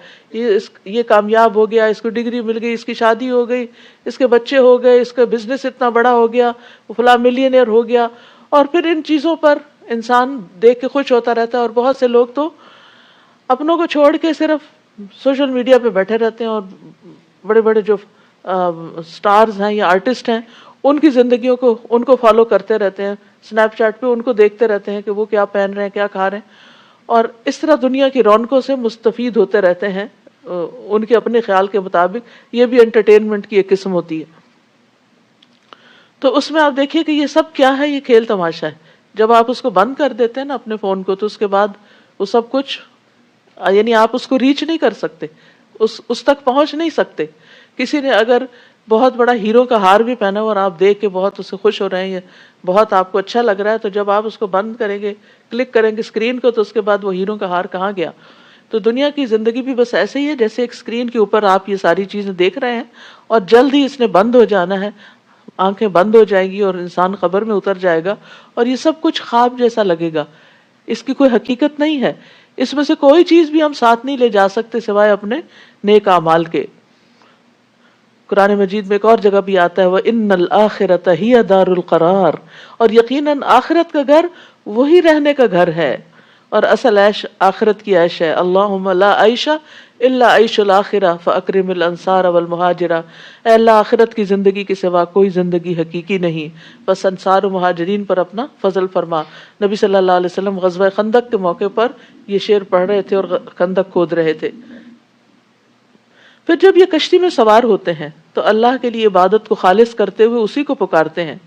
یہ کامیاب ہو گیا، اس کو ڈگری مل گئی، اس کی شادی ہو گئی، اس کے بچے ہو گئے، اس کا بزنس اتنا بڑا ہو گیا، وہ فلاں ملینئر ہو گیا، اور پھر ان چیزوں پر انسان دیکھ کے خوش ہوتا رہتا ہے۔ اور بہت سے لوگ تو اپنوں کو چھوڑ کے صرف سوشل میڈیا پہ بیٹھے رہتے ہیں، اور بڑے بڑے جو سٹارز ہیں یا آرٹسٹ ہیں ان کی زندگیوں کو ان کو فالو کرتے رہتے ہیں، سنیپ چیٹ پہ ان کو دیکھتے رہتے ہیں کہ وہ کیا پہن رہے ہیں، کیا کھا رہے ہیں، اور اس طرح دنیا کی رونقوں سے مستفید ہوتے رہتے ہیں ان کے اپنے خیال کے مطابق۔ یہ بھی انٹرٹینمنٹ کی ایک قسم ہوتی ہے۔ تو اس میں آپ دیکھیے کہ یہ سب کیا ہے، یہ کھیل تماشا ہے۔ جب آپ اس کو بند کر دیتے ہیں نا اپنے فون کو، تو اس کے بعد وہ سب کچھ، یعنی آپ اس کو ریچ نہیں کر سکتے، اس تک پہنچ نہیں سکتے۔ کسی نے اگر بہت بڑا ہیرو کا ہار بھی پہنا ہو اور آپ دیکھ کے بہت اس سے خوش ہو رہے ہیں، بہت آپ کو اچھا لگ رہا ہے، تو جب آپ اس کو بند کریں گے، کلک کریں گے اسکرین کو، تو اس کے بعد وہ ہیرو کا ہار کہاں گیا؟ تو دنیا کی زندگی بھی بس ایسے ہی ہے، جیسے ایک اسکرین کے اوپر آپ یہ ساری چیزیں دیکھ رہے ہیں، اور جلد ہی اس نے بند ہو جانا ہے، آنکھیں بند ہو جائیں گی اور انسان قبر میں اتر جائے گا، اور یہ سب کچھ خواب جیسا لگے گا، اس کی کوئی حقیقت نہیں ہے۔ اس میں سے کوئی چیز بھی ہم ساتھ نہیں لے جا سکتے سوائے اپنے نیک اعمال کے۔ قرآن مجید میں ایک اور جگہ بھی آتا ہے وَإِنَّ الْآخِرَةَ هِيَ دَارُ الْقَرَارِ، اور یقیناً آخرت کا گھر وہی رہنے کا گھر ہے، اور اصل عیش آخرت کی عیش ہے۔ اللہم لا عیش الا عیش الآخرہ فاکرم الانصار والمہاجرہ، اے اللہ آخرت کی زندگی کے سوا کوئی زندگی حقیقی نہیں، بس انصار و مہاجرین پر اپنا فضل فرما۔ نبی صلی اللہ علیہ وسلم غزوہ خندق کے موقع پر یہ شعر پڑھ رہے تھے اور خندق کھود رہے تھے۔ پھر جب یہ کشتی میں سوار ہوتے ہیں تو اللہ کے لیے عبادت کو خالص کرتے ہوئے اسی کو پکارتے ہیں،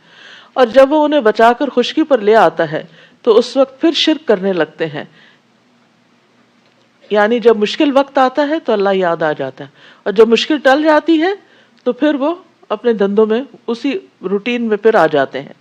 اور جب وہ انہیں بچا کر خشکی پر لے آتا ہے تو اس وقت پھر شرک کرنے لگتے ہیں۔ یعنی جب مشکل وقت آتا ہے تو اللہ یاد آ جاتا ہے، اور جب مشکل ٹل جاتی ہے تو پھر وہ اپنے دھندوں میں اسی روٹین میں پھر آ جاتے ہیں،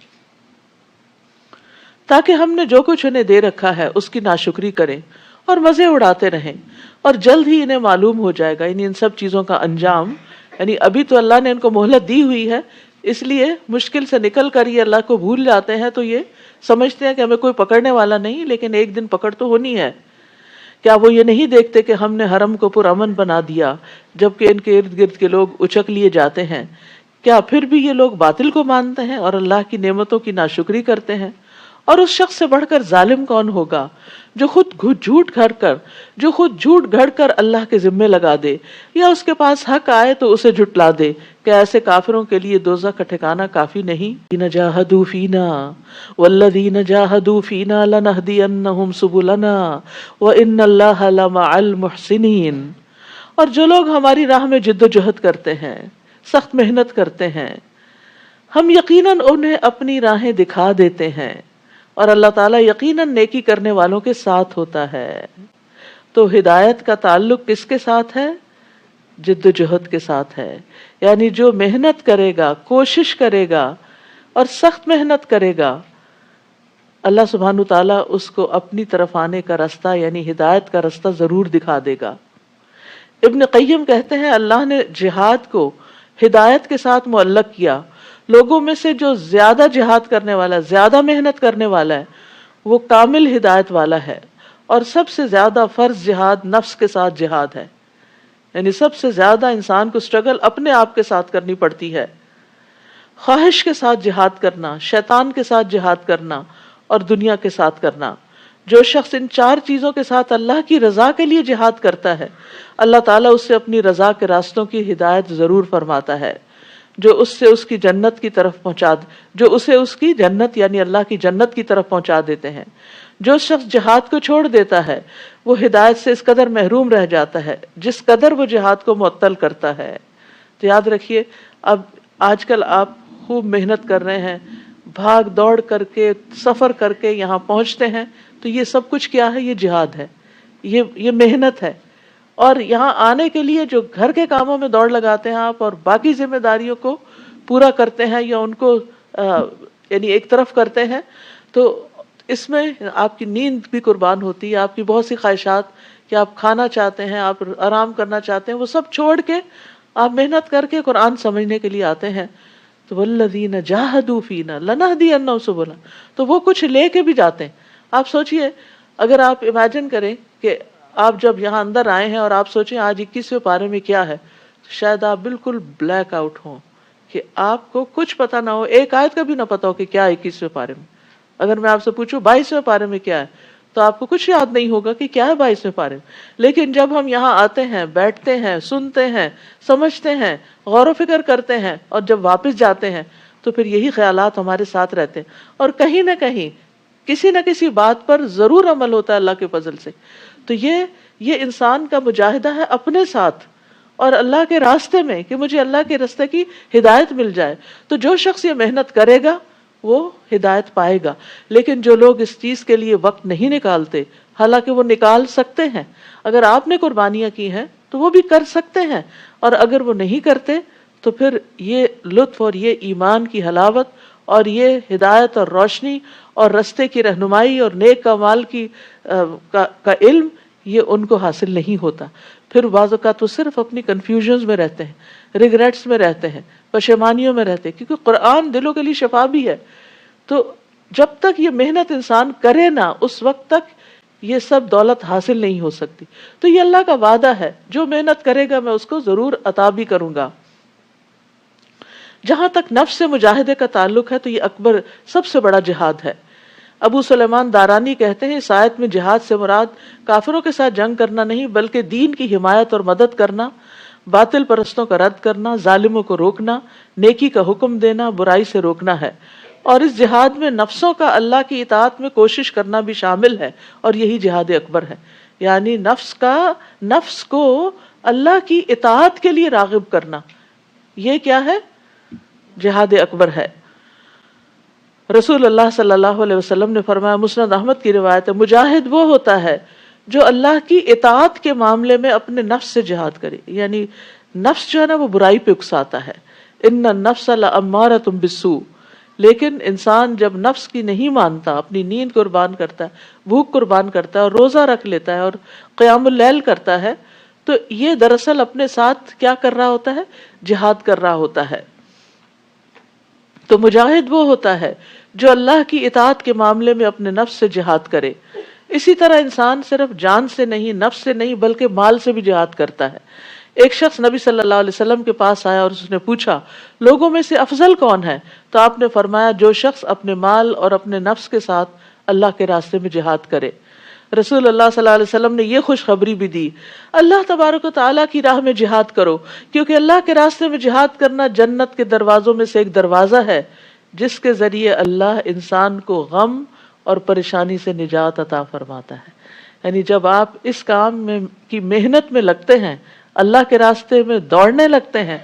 تاکہ ہم نے جو کچھ انہیں دے رکھا ہے اس کی ناشکری کریں اور مزے اڑاتے رہیں، اور جلد ہی انہیں معلوم ہو جائے گا، یعنی ان سب چیزوں کا انجام، یعنی ابھی تو اللہ نے ان کو مہلت دی ہوئی ہے، اس لیے مشکل سے نکل کر یہ اللہ کو بھول جاتے ہیں، تو یہ سمجھتے ہیں کہ ہمیں کوئی پکڑنے والا نہیں، لیکن ایک دن پکڑ تو ہونی ہے۔ کیا وہ یہ نہیں دیکھتے کہ ہم نے حرم کو پرامن بنا دیا جبکہ ان کے ارد گرد کے لوگ اچک لیے جاتے ہیں؟ کیا پھر بھی یہ لوگ باطل کو مانتے ہیں اور اللہ کی نعمتوں کی ناشکری کرتے ہیں؟ اور اس شخص سے بڑھ کر ظالم کون ہوگا جو خود جھوٹ گھڑ کر اللہ کے ذمے لگا دے، یا اس کے پاس حق آئے تو اسے جھٹلا دے؟ کہ ایسے کافروں کے لیے دوزخ کا ٹھکانہ کافی نہیں؟ جاہدوا فینا والذین جاہدوا فینا لنہدینہم سبلنا وان اللہ لمع المحسنین، اور جو لوگ ہماری راہ میں جد و جہد کرتے ہیں، سخت محنت کرتے ہیں، ہم یقیناً انہیں اپنی راہیں دکھا دیتے ہیں، اور اللہ تعالیٰ یقیناً نیکی کرنے والوں کے ساتھ ہوتا ہے۔ تو ہدایت کا تعلق کس کے ساتھ ہے؟ جد و جہد کے ساتھ ہے، یعنی جو محنت کرے گا، کوشش کرے گا اور سخت محنت کرے گا، اللہ سبحانہ تعالیٰ اس کو اپنی طرف آنے کا راستہ یعنی ہدایت کا راستہ ضرور دکھا دے گا۔ ابن قیم کہتے ہیں اللہ نے جہاد کو ہدایت کے ساتھ معلق کیا۔ لوگوں میں سے جو زیادہ جہاد کرنے والا، زیادہ محنت کرنے والا ہے، وہ کامل ہدایت والا ہے، اور سب سے زیادہ فرض جہاد نفس کے ساتھ جہاد ہے، یعنی سب سے زیادہ انسان کو اسٹرگل اپنے آپ کے ساتھ کرنی پڑتی ہے، خواہش کے ساتھ جہاد کرنا، شیطان کے ساتھ جہاد کرنا اور دنیا کے ساتھ کرنا۔ جو شخص ان 4 چیزوں کے ساتھ اللہ کی رضا کے لیے جہاد کرتا ہے، اللہ تعالیٰ اسے اپنی رضا کے راستوں کی ہدایت ضرور فرماتا ہے، جو اس سے اس کی جنت کی طرف جو اسے اس کی جنت یعنی اللہ کی جنت کی طرف پہنچا دیتے ہیں۔ جو شخص جہاد کو چھوڑ دیتا ہے وہ ہدایت سے اس قدر محروم رہ جاتا ہے جس قدر وہ جہاد کو معطل کرتا ہے۔ تو یاد رکھیے، اب آج کل آپ خوب محنت کر رہے ہیں، بھاگ دوڑ کر کے سفر کر کے یہاں پہنچتے ہیں، تو یہ سب کچھ کیا ہے؟ یہ جہاد ہے، یہ محنت ہے۔ اور یہاں آنے کے لیے جو گھر کے کاموں میں دوڑ لگاتے ہیں آپ اور باقی ذمہ داریوں کو پورا کرتے ہیں یا ان کو یعنی ایک طرف کرتے ہیں، تو اس میں آپ کی نیند بھی قربان ہوتی ہے، آپ کی بہت سی خواہشات کہ آپ کھانا چاہتے ہیں، آپ آرام کرنا چاہتے ہیں، وہ سب چھوڑ کے آپ محنت کر کے قرآن سمجھنے کے لیے آتے ہیں۔ تو والذین جاہدوا فینا لنہدینہم سبلنا، تو وہ کچھ لے کے بھی جاتے ہیں۔ آپ سوچئے، اگر آپ امیجن کریں کہ آپ جب یہاں اندر آئے ہیں اور آپ سوچیں آج 21ویں پارے میں کیا ہے، تو شاید آپ بالکل بلیک آؤٹ ہوں کہ آپ کو کچھ پتا نہ ہو، ایک آیت کا بھی نہ پتا ہو کہ کیا 21ویں پارے میں۔ اگر میں آپ سے پوچھوں 22ویں پارے میں کیا ہے، تو آپ کو کچھ یاد نہیں ہوگا کہ کیا ہے 22ویں پارے میں۔ لیکن جب ہم یہاں آتے ہیں، بیٹھتے ہیں، سنتے ہیں، سمجھتے ہیں، غور و فکر کرتے ہیں اور جب واپس جاتے ہیں تو پھر یہی خیالات ہمارے ساتھ رہتے ہیں، اور کہیں نہ کہیں کسی نہ کسی بات پر ضرور عمل ہوتا ہے اللہ کے فضل سے۔ تو یہ انسان کا مجاہدہ ہے اپنے ساتھ اور اللہ کے راستے میں کہ مجھے اللہ کے راستے کی ہدایت مل جائے۔ تو جو شخص یہ محنت کرے گا وہ ہدایت پائے گا۔ لیکن جو لوگ اس چیز کے لیے وقت نہیں نکالتے، حالانکہ وہ نکال سکتے ہیں، اگر آپ نے قربانیاں کی ہیں تو وہ بھی کر سکتے ہیں، اور اگر وہ نہیں کرتے تو پھر یہ لطف اور یہ ایمان کی حلاوت اور یہ ہدایت اور روشنی اور رستے کی رہنمائی اور نیک اعمال کا علم یہ ان کو حاصل نہیں ہوتا۔ پھر بعض اوقات وہ صرف اپنی کنفیوژنز میں رہتے ہیں، ریگریٹس میں رہتے ہیں، پشیمانیوں میں رہتے ہیں، کیونکہ قرآن دلوں کے لیے شفا بھی ہے۔ تو جب تک یہ محنت انسان کرے نا، اس وقت تک یہ سب دولت حاصل نہیں ہو سکتی۔ تو یہ اللہ کا وعدہ ہے، جو محنت کرے گا میں اس کو ضرور عطا بھی کروں گا۔ جہاں تک نفس سے مجاہدے کا تعلق ہے تو یہ اکبر سب سے بڑا جہاد ہے۔ ابو سلیمان دارانی کہتے ہیں اس آیت میں جہاد سے مراد کافروں کے ساتھ جنگ کرنا نہیں بلکہ دین کی حمایت اور مدد کرنا، باطل پرستوں کا رد کرنا، ظالموں کو روکنا، نیکی کا حکم دینا، برائی سے روکنا ہے۔ اور اس جہاد میں نفسوں کا اللہ کی اطاعت میں کوشش کرنا بھی شامل ہے، اور یہی جہاد اکبر ہے۔ یعنی نفس کو اللہ کی اطاعت کے لیے راغب کرنا، یہ کیا ہے؟ جہاد اکبر ہے۔ رسول اللہ صلی اللہ علیہ وسلم نے فرمایا، مسند احمد کی روایت ہے، مجاہد وہ ہوتا ہے جو اللہ کی اطاعت کے معاملے میں اپنے نفس سے جہاد کرے، یعنی نفس جو ہے نا وہ برائی پہ اکساتا ہے، ان النفس لامارۃ بالسوء، لیکن انسان جب نفس کی نہیں مانتا، اپنی نیند قربان کرتا ہے، بھوک قربان کرتا ہے اور روزہ رکھ لیتا ہے اور قیام اللیل کرتا ہے، تو یہ دراصل اپنے ساتھ کیا کر رہا ہوتا ہے؟ جہاد کر رہا ہوتا ہے۔ تو مجاہد وہ ہوتا ہے جو اللہ کی اطاعت کے معاملے میں اپنے نفس سے جہاد کرے۔ اسی طرح انسان صرف جان سے نہیں، نفس سے نہیں، بلکہ مال سے بھی جہاد کرتا ہے۔ ایک شخص نبی صلی اللہ علیہ وسلم کے پاس آیا اور اس نے پوچھا، لوگوں میں سے افضل کون ہے؟ تو آپ نے فرمایا، جو شخص اپنے مال اور اپنے نفس کے ساتھ اللہ کے راستے میں جہاد کرے۔ رسول اللہ صلی اللہ علیہ وسلم نے یہ خوشخبری بھی دی، اللہ تبارک و تعالیٰ کی راہ میں جہاد کرو، کیونکہ اللہ کے راستے میں جہاد کرنا جنت کے دروازوں میں سے ایک دروازہ ہے جس کے ذریعے اللہ انسان کو غم اور پریشانی سے نجات عطا فرماتا ہے۔ یعنی جب آپ اس کام میں کی محنت میں لگتے ہیں، اللہ کے راستے میں دوڑنے لگتے ہیں،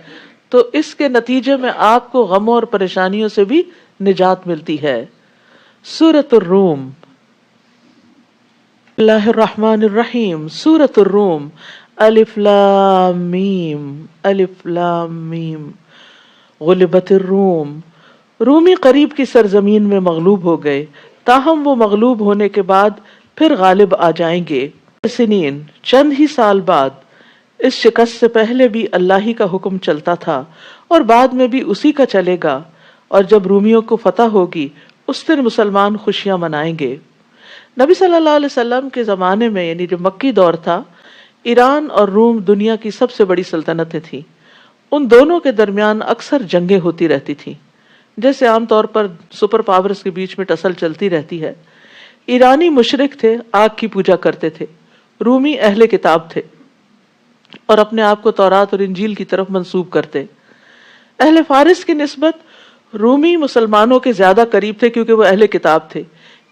تو اس کے نتیجے میں آپ کو غموں اور پریشانیوں سے بھی نجات ملتی ہے۔ سورۃ الروم، اللہ الرحمن الرحیم، سورۃ الروم، الف لام میم، الف لام میم، غلبت الروم، رومی قریب کی سرزمین میں مغلوب ہو گئے، تاہم وہ مغلوب ہونے کے بعد پھر غالب آ جائیں گے۔ سنین، چند ہی سال بعد، اس شکست سے پہلے بھی اللہ ہی کا حکم چلتا تھا اور بعد میں بھی اسی کا چلے گا، اور جب رومیوں کو فتح ہوگی اس دن مسلمان خوشیاں منائیں گے۔ نبی صلی اللہ علیہ وسلم کے زمانے میں یعنی جو مکی دور تھا، ایران اور روم دنیا کی سب سے بڑی سلطنتیں تھیں. ان دونوں کے درمیان اکثر جنگیں ہوتی رہتی تھیں، جیسے عام طور پر سپر پاورز کے بیچ میں ٹسل چلتی رہتی ہے. ایرانی مشرک تھے، آگ کی پوجا کرتے تھے. رومی اہل کتاب تھے اور اپنے آپ کو تورات اور انجیل کی طرف منسوب کرتے. اہل فارس کی نسبت رومی مسلمانوں کے زیادہ قریب تھے کیونکہ وہ اہل کتاب تھے.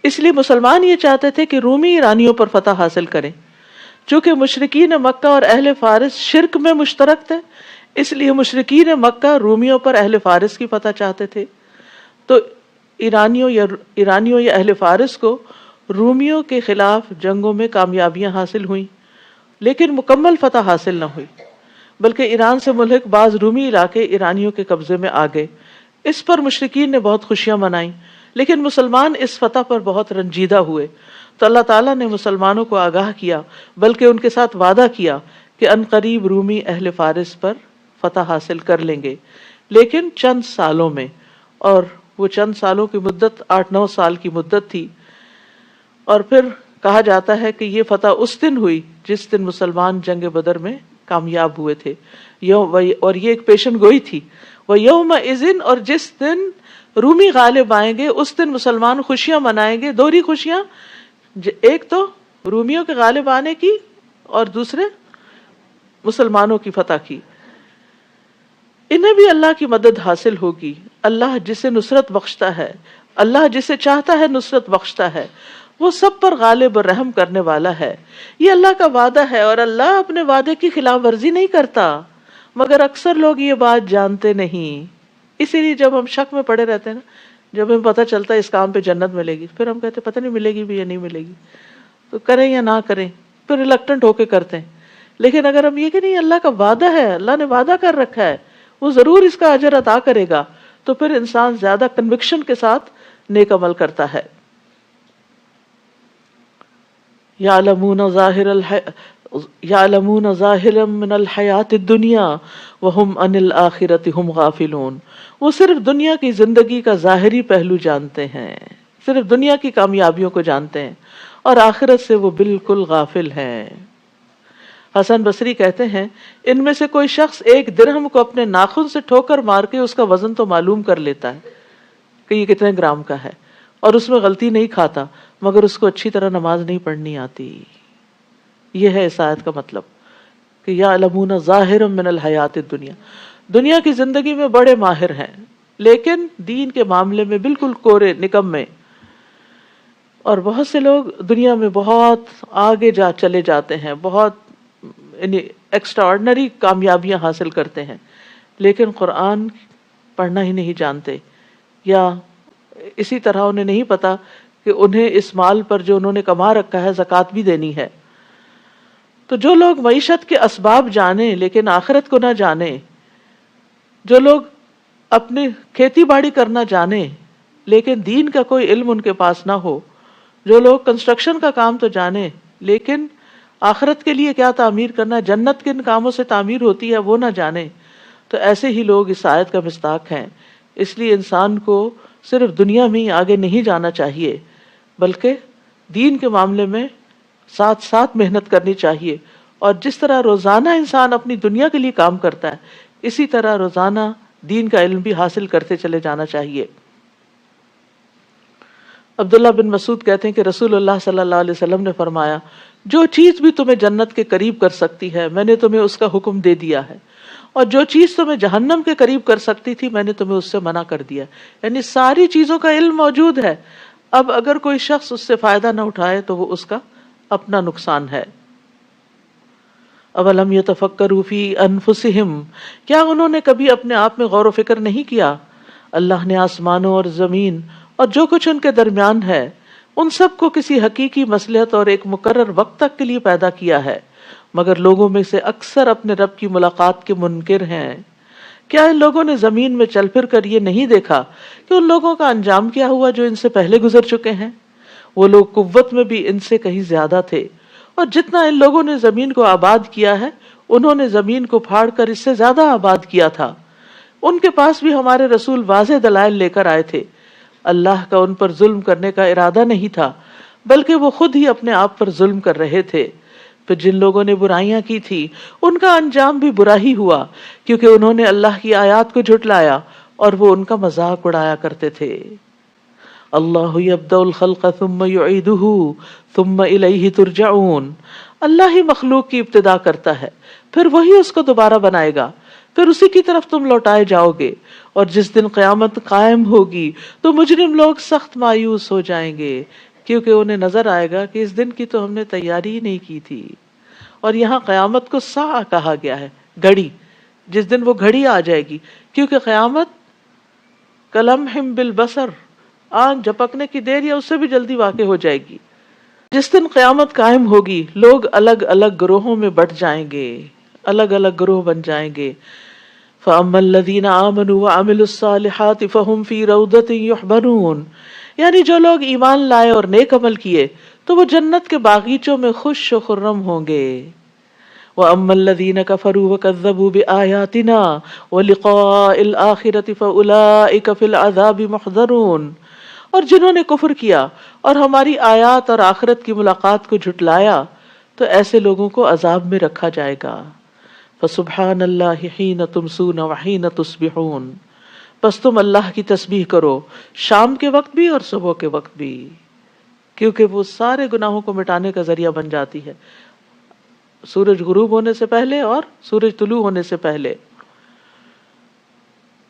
اس لیے مسلمان یہ چاہتے تھے کہ رومی ایرانیوں پر فتح حاصل کریں. چونکہ مشرکین مکہ اور اہل فارس شرک میں مشترک تھے، اس لیے مشرکین مکہ رومیوں پر اہل فارس کی فتح چاہتے تھے. تو ایرانیوں یا اہل فارس کو رومیوں کے خلاف جنگوں میں کامیابیاں حاصل ہوئیں، لیکن مکمل فتح حاصل نہ ہوئی، بلکہ ایران سے ملحق بعض رومی علاقے ایرانیوں کے قبضے میں آ گئے. اس پر مشرکین نے بہت خوشیاں منائیں، لیکن مسلمان اس فتح پر بہت رنجیدہ ہوئے. تو اللہ تعالیٰ نے مسلمانوں کو آگاہ کیا، بلکہ ان کے ساتھ وعدہ کیا کہ عنقریب رومی اہل فارس پر فتح حاصل کر لیں گے، لیکن چند سالوں میں. اور وہ چند سالوں کی مدت 8-9 سال کی مدت تھی. اور پھر کہا جاتا ہے کہ یہ فتح اس دن ہوئی جس دن مسلمان جنگ بدر میں کامیاب ہوئے تھے. اور یہ ایک پیشن گوئی تھی. وَيَوْمَئِذٍ، اور جس دن رومی غالب آئیں گے اس دن مسلمان خوشیاں منائیں گے. دوہری خوشیاں، ایک تو رومیوں کے غالب آنے کی اور دوسرے مسلمانوں کی فتح کی. انہیں بھی اللہ کی مدد حاصل ہوگی. اللہ جسے نصرت بخشتا ہے، اللہ جسے چاہتا ہے نصرت بخشتا ہے. وہ سب پر غالب اور رحم کرنے والا ہے. یہ اللہ کا وعدہ ہے اور اللہ اپنے وعدے کی خلاف ورزی نہیں کرتا، مگر اکثر لوگ یہ بات جانتے نہیں. اسی لیے جب ہم شک میں پڑے رہتے ہیں نا، جب ہمیں پتہ چلتا ہے اس کام پہ جنت ملے گی، پھر ہم کہتے ہیں پتہ نہیں ملے گی بھی یا نہیں ملے گی، تو کریں یا نہ کریں، پھر ریلکٹنٹ ہو کے کرتے ہیں. لیکن اگر ہم یہ کہ نہیں اللہ کا وعدہ ہے، اللہ نے وعدہ کر رکھا ہے، وہ ضرور اس کا اجر عطا کرے گا، تو پھر انسان زیادہ کنوکشن کے ساتھ نیک عمل کرتا ہے. یعلمون ظاہرا من الحیات الدنیا وہم عن الآخرۃ ہم غافلون. وہ صرف دنیا کی زندگی کا ظاہری پہلو جانتے ہیں، صرف دنیا کی کامیابیوں کو جانتے ہیں، اور آخرت سے وہ بالکل غافل ہیں. حسن بصری کہتے ہیں ان میں سے کوئی شخص ایک درہم کو اپنے ناخن سے ٹھوکر مار کے اس کا وزن تو معلوم کر لیتا ہے کہ یہ کتنے گرام کا ہے، اور اس میں غلطی نہیں کھاتا، مگر اس کو اچھی طرح نماز نہیں پڑھنی آتی. یہ ہے اس آیت کا مطلب کہ یعلمون ظاہرا من الحیات الدنیا، دنیا کی زندگی میں بڑے ماہر ہیں، لیکن دین کے معاملے میں بالکل کورے نکمے. اور بہت سے لوگ دنیا میں بہت آگے چلے جاتے ہیں، بہت یعنی ایکسٹرا آرڈنری کامیابیاں حاصل کرتے ہیں، لیکن قرآن پڑھنا ہی نہیں جانتے، یا اسی طرح انہیں نہیں پتا کہ انہیں اس مال پر جو انہوں نے کما رکھا ہے زکوٰۃ بھی دینی ہے. تو جو لوگ معیشت کے اسباب جانیں لیکن آخرت کو نہ جانیں، جو لوگ اپنی کھیتی باڑی کرنا جانیں لیکن دین کا کوئی علم ان کے پاس نہ ہو، جو لوگ کنسٹرکشن کا کام تو جانیں لیکن آخرت کے لیے کیا تعمیر کرنا، جنت کن کاموں سے تعمیر ہوتی ہے وہ نہ جانیں، تو ایسے ہی لوگ اس آیت کا مصداق ہیں. اس لیے انسان کو صرف دنیا میں ہی آگے نہیں جانا چاہیے، بلکہ دین کے معاملے میں ساتھ ساتھ محنت کرنی چاہیے. اور جس طرح روزانہ انسان اپنی دنیا کے لیے کام کرتا ہے، اسی طرح روزانہ دین کا علم بھی حاصل کرتے چلے جانا چاہیے. عبداللہ بن مسعود کہتے ہیں کہ رسول اللہ صلی اللہ علیہ وسلم نے فرمایا، جو چیز بھی تمہیں جنت کے قریب کر سکتی ہے میں نے تمہیں اس کا حکم دے دیا ہے، اور جو چیز تمہیں جہنم کے قریب کر سکتی تھی میں نے تمہیں اس سے منع کر دیا. یعنی ساری چیزوں کا علم موجود ہے. اب اگر کوئی شخص اس سے فائدہ نہ اٹھائے تو وہ اس کا اپنا نقصان ہے. اولم یتفکروا فی انفسہم، کیا انہوں نے کبھی اپنے آپ میں غور و فکر نہیں کیا؟ اللہ نے آسمانوں اور زمین اور جو کچھ ان کے درمیان ہے ان سب کو کسی حقیقی مصلحت اور ایک مقرر وقت تک کے لیے پیدا کیا ہے، مگر لوگوں میں سے اکثر اپنے رب کی ملاقات کے منکر ہیں. کیا ان لوگوں نے زمین میں چل پھر کر یہ نہیں دیکھا کہ ان لوگوں کا انجام کیا ہوا جو ان سے پہلے گزر چکے ہیں؟ وہ لوگ قوت میں بھی ان سے کہیں زیادہ تھے، اور جتنا ان لوگوں نے زمین کو آباد کیا ہے انہوں نے زمین کو پھاڑ کر اس سے زیادہ آباد کیا تھا. ان کے پاس بھی ہمارے رسول واضح دلائل لے کر آئے تھے. اللہ کا ان پر ظلم کرنے کا ارادہ نہیں تھا، بلکہ وہ خود ہی اپنے آپ پر ظلم کر رہے تھے۔ پھر جن لوگوں نے برائیاں کی تھی ان کا انجام بھی برا ہی ہوا، کیونکہ انہوں نے اللہ کی آیات کو جھٹلایا اور وہ ان کا مذاق اڑایا کرتے تھے۔ اللہ یبدأ الخلق ثم یعیدہ ثم الیہ ترجعون، اللہ ہی مخلوق کی ابتدا کرتا ہے پھر وہی اس کو دوبارہ بنائے گا، پھر اسی کی طرف تم لوٹائے جاؤ گے۔ اور جس دن قیامت قائم ہوگی تو مجرم لوگ سخت مایوس ہو جائیں گے، کیونکہ انہیں نظر آئے گا کہ اس دن کی تو ہم نے تیاری ہی نہیں کی تھی۔ اور یہاں قیامت کو ساعہ کہا گیا ہے، گھڑی، جس دن وہ گھڑی آ جائے گی، کیونکہ قیامت کلمحم بالبصر، آنکھ جھپکنے کی دیر یا اس سے بھی جلدی واقع ہو جائے گی۔ جس دن قیامت قائم ہوگی لوگ الگ الگ گروہوں میں بٹ جائیں گے، الگ الگ گروہ بن جائیں گے۔ فَأَمَّا الَّذِينَ آمَنُوا وَعَمِلُوا الصَّالِحَاتِ فَهُمْ فِي رَوْضَةٍ يُحْبَرُونَ، یعنی جو لوگ ایمان لائے اور نیک عمل کیے تو وہ جنت کے باغیچوں میں خوش و خرم ہوں گے۔ وَأَمَّا الَّذِينَ كَفَرُوا وَكَذَّبُوا بِآيَاتِنَا وَلِقَاءِ الْآخِرَةِ فَأُولَئِكَ فِي الْعَذَابِ مُحْضَرُونَ، اور جنہوں نے کفر کیا اور ہماری آیات اور آخرت کی ملاقات کو جھٹلایا تو ایسے لوگوں کو عذاب میں رکھا جائے گا۔ فسبحان اللہ حین تمسون وحین تصبحون، پس تم اللہ کی تسبیح کرو شام کے وقت بھی اور صبح کے وقت بھی، کیونکہ وہ سارے گناہوں کو مٹانے کا ذریعہ بن جاتی ہے، سورج غروب ہونے سے پہلے اور سورج طلوع ہونے سے پہلے۔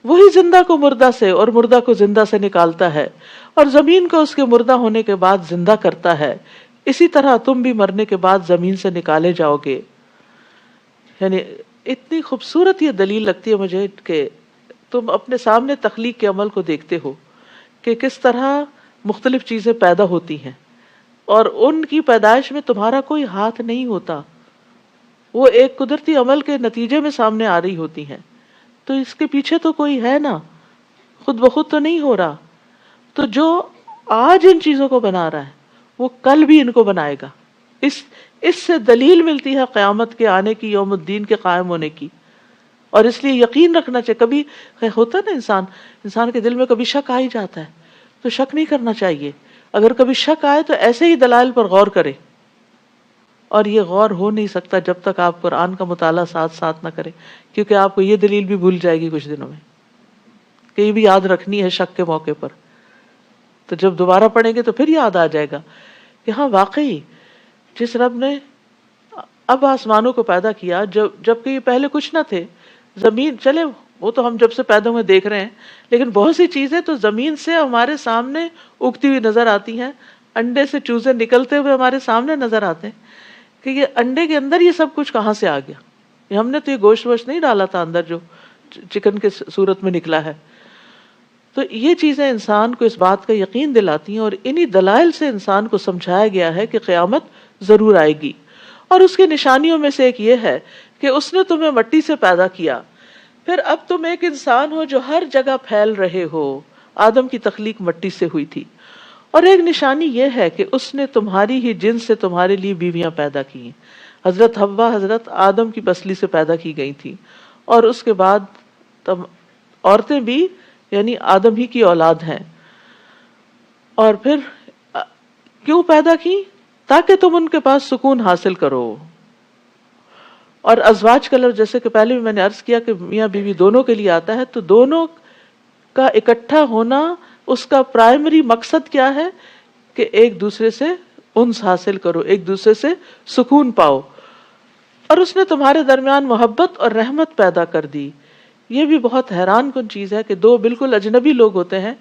وہی زندہ کو مردہ سے اور مردہ کو زندہ سے نکالتا ہے، اور زمین کو اس کے مردہ ہونے کے بعد زندہ کرتا ہے، اسی طرح تم بھی مرنے کے بعد زمین سے نکالے جاؤ گے۔ یعنی اتنی خوبصورت یہ دلیل لگتی ہے مجھے کہ تم اپنے سامنے تخلیق کے عمل کو دیکھتے ہو کہ کس طرح مختلف چیزیں پیدا ہوتی ہیں، اور ان کی پیدائش میں تمہارا کوئی ہاتھ نہیں ہوتا، وہ ایک قدرتی عمل کے نتیجے میں سامنے آ رہی ہوتی ہیں، تو اس کے پیچھے تو کوئی ہے نا، خود بخود تو نہیں ہو رہا۔ تو جو آج ان چیزوں کو بنا رہا ہے وہ کل بھی ان کو بنائے گا۔ اس سے دلیل ملتی ہے قیامت کے آنے کی، یوم الدین کے قائم ہونے کی۔ اور اس لیے یقین رکھنا چاہیے، کبھی ہوتا ہے نا انسان کے دل میں کبھی شک آ ہی جاتا ہے، تو شک نہیں کرنا چاہیے۔ اگر کبھی شک آئے تو ایسے ہی دلائل پر غور کرے، اور یہ غور ہو نہیں سکتا جب تک آپ قرآن کا مطالعہ ساتھ ساتھ نہ کریں، کیونکہ آپ کو یہ دلیل بھی بھول جائے گی کچھ دنوں میں، کہ یہ بھی یاد رکھنی ہے شک کے موقع پر، تو جب دوبارہ پڑھیں گے تو پھر یاد آ جائے گا کہ ہاں واقعی جس رب نے اب آسمانوں کو پیدا کیا جبکہ یہ پہلے کچھ نہ تھے، زمین چلے وہ تو ہم جب سے پیدا ہوئے دیکھ رہے ہیں، لیکن بہت سی چیزیں تو زمین سے ہمارے سامنے اگتی ہوئی نظر آتی ہیں، انڈے سے چوزے نکلتے ہوئے ہمارے سامنے نظر آتے ہیں کہ یہ انڈے کے اندر یہ سب کچھ کہاں سے آ گیا، یہ ہم نے تو یہ گوشت ووشت نہیں ڈالا تھا اندر جو چکن کے صورت میں نکلا ہے۔ تو یہ چیزیں انسان کو اس بات کا یقین دلاتی ہیں، اور انہی دلائل سے انسان کو سمجھایا گیا ہے کہ قیامت ضرور آئے گی۔ اور اس کی نشانیوں میں سے ایک یہ ہے کہ اس نے تمہیں مٹی سے پیدا کیا، پھر اب تم ایک انسان ہو جو ہر جگہ پھیل رہے ہو۔ آدم کی تخلیق مٹی سے ہوئی تھی، اور ایک نشانی یہ ہے کہ اس نے تمہاری ہی جنس سے تمہارے لیے بیویاں پیدا کی۔ حضرت حوا حضرت آدم کی پسلی سے پیدا کی گئی تھی، اور اس کے بعد عورتیں بھی یعنی آدم ہی کی اولاد ہیں۔ اور پھر کیوں پیدا کی؟ تاکہ تم ان کے پاس سکون حاصل کرو۔ اور ازواج کا لفظ جیسے کہ پہلے بھی میں نے عرض کیا کہ میاں بیوی دونوں کے لیے آتا ہے، تو دونوں کا اکٹھا ہونا اس کا پرائمری مقصد کیا ہے کہ ایک دوسرے سے انس حاصل کرو، ایک دوسرے سے سکون پاؤ۔ اور اس نے تمہارے درمیان محبت اور رحمت پیدا کر دی۔ یہ بھی بہت حیران کن چیز ہے کہ دو بالکل اجنبی لوگ ہوتے ہیں،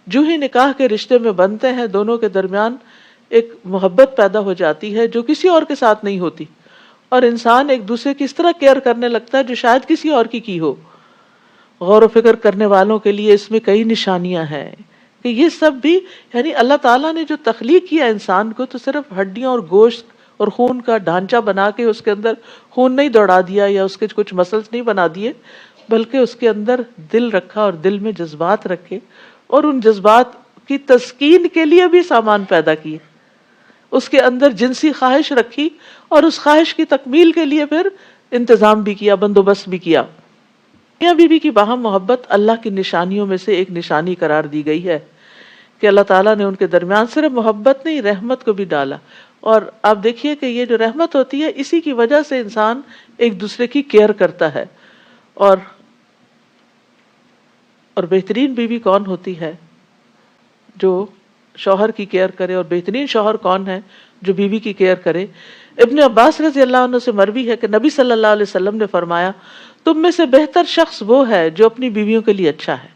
جو ہی نکاح کے رشتے میں بنتے ہیں دونوں کے درمیان ایک محبت پیدا ہو جاتی ہے جو کسی اور کے ساتھ نہیں ہوتی، اور انسان ایک دوسرے کی اس طرح کیئر کرنے لگتا ہے جو شاید کسی اور کی ہو۔ غور و فکر کرنے والوں کے لیے اس میں کئی نشانیاں ہیں کہ یہ سب بھی یعنی اللہ تعالیٰ نے جو تخلیق کیا انسان کو تو صرف ہڈیاں اور گوشت اور خون کا ڈھانچہ بنا کے اس کے اندر خون نہیں دوڑا دیا یا اس کے کچھ مسلز نہیں بنا دیے، بلکہ اس کے اندر دل رکھا اور دل میں جذبات رکھے، اور ان جذبات کی تسکین کے لیے بھی سامان پیدا کیے، اس کے اندر جنسی خواہش رکھی اور اس خواہش کی تکمیل کے لیے پھر انتظام بھی کیا، بندوبست بھی کیا۔ میاں بیوی کی باہم محبت اللہ کی نشانیوں میں سے ایک نشانی قرار دی گئی ہے کہ اللہ تعالیٰ نے ان کے درمیان صرف محبت نہیں رحمت کو بھی ڈالا. اور آپ دیکھیے کہ یہ جو رحمت ہوتی ہے اسی کی وجہ سے انسان ایک دوسرے کی کیئر کرتا ہے. اور بہترین بیوی کون ہوتی ہے؟ جو شوہر کی کیئر کرے. اور بہترین شوہر کون ہے؟ جو بیوی کی کیئر کرے. ابن عباس رضی اللہ عنہ سے مروی ہے کہ نبی صلی اللہ علیہ وسلم نے فرمایا تم میں سے بہتر شخص وہ ہے جو اپنی بیویوں کے لیے اچھا ہے.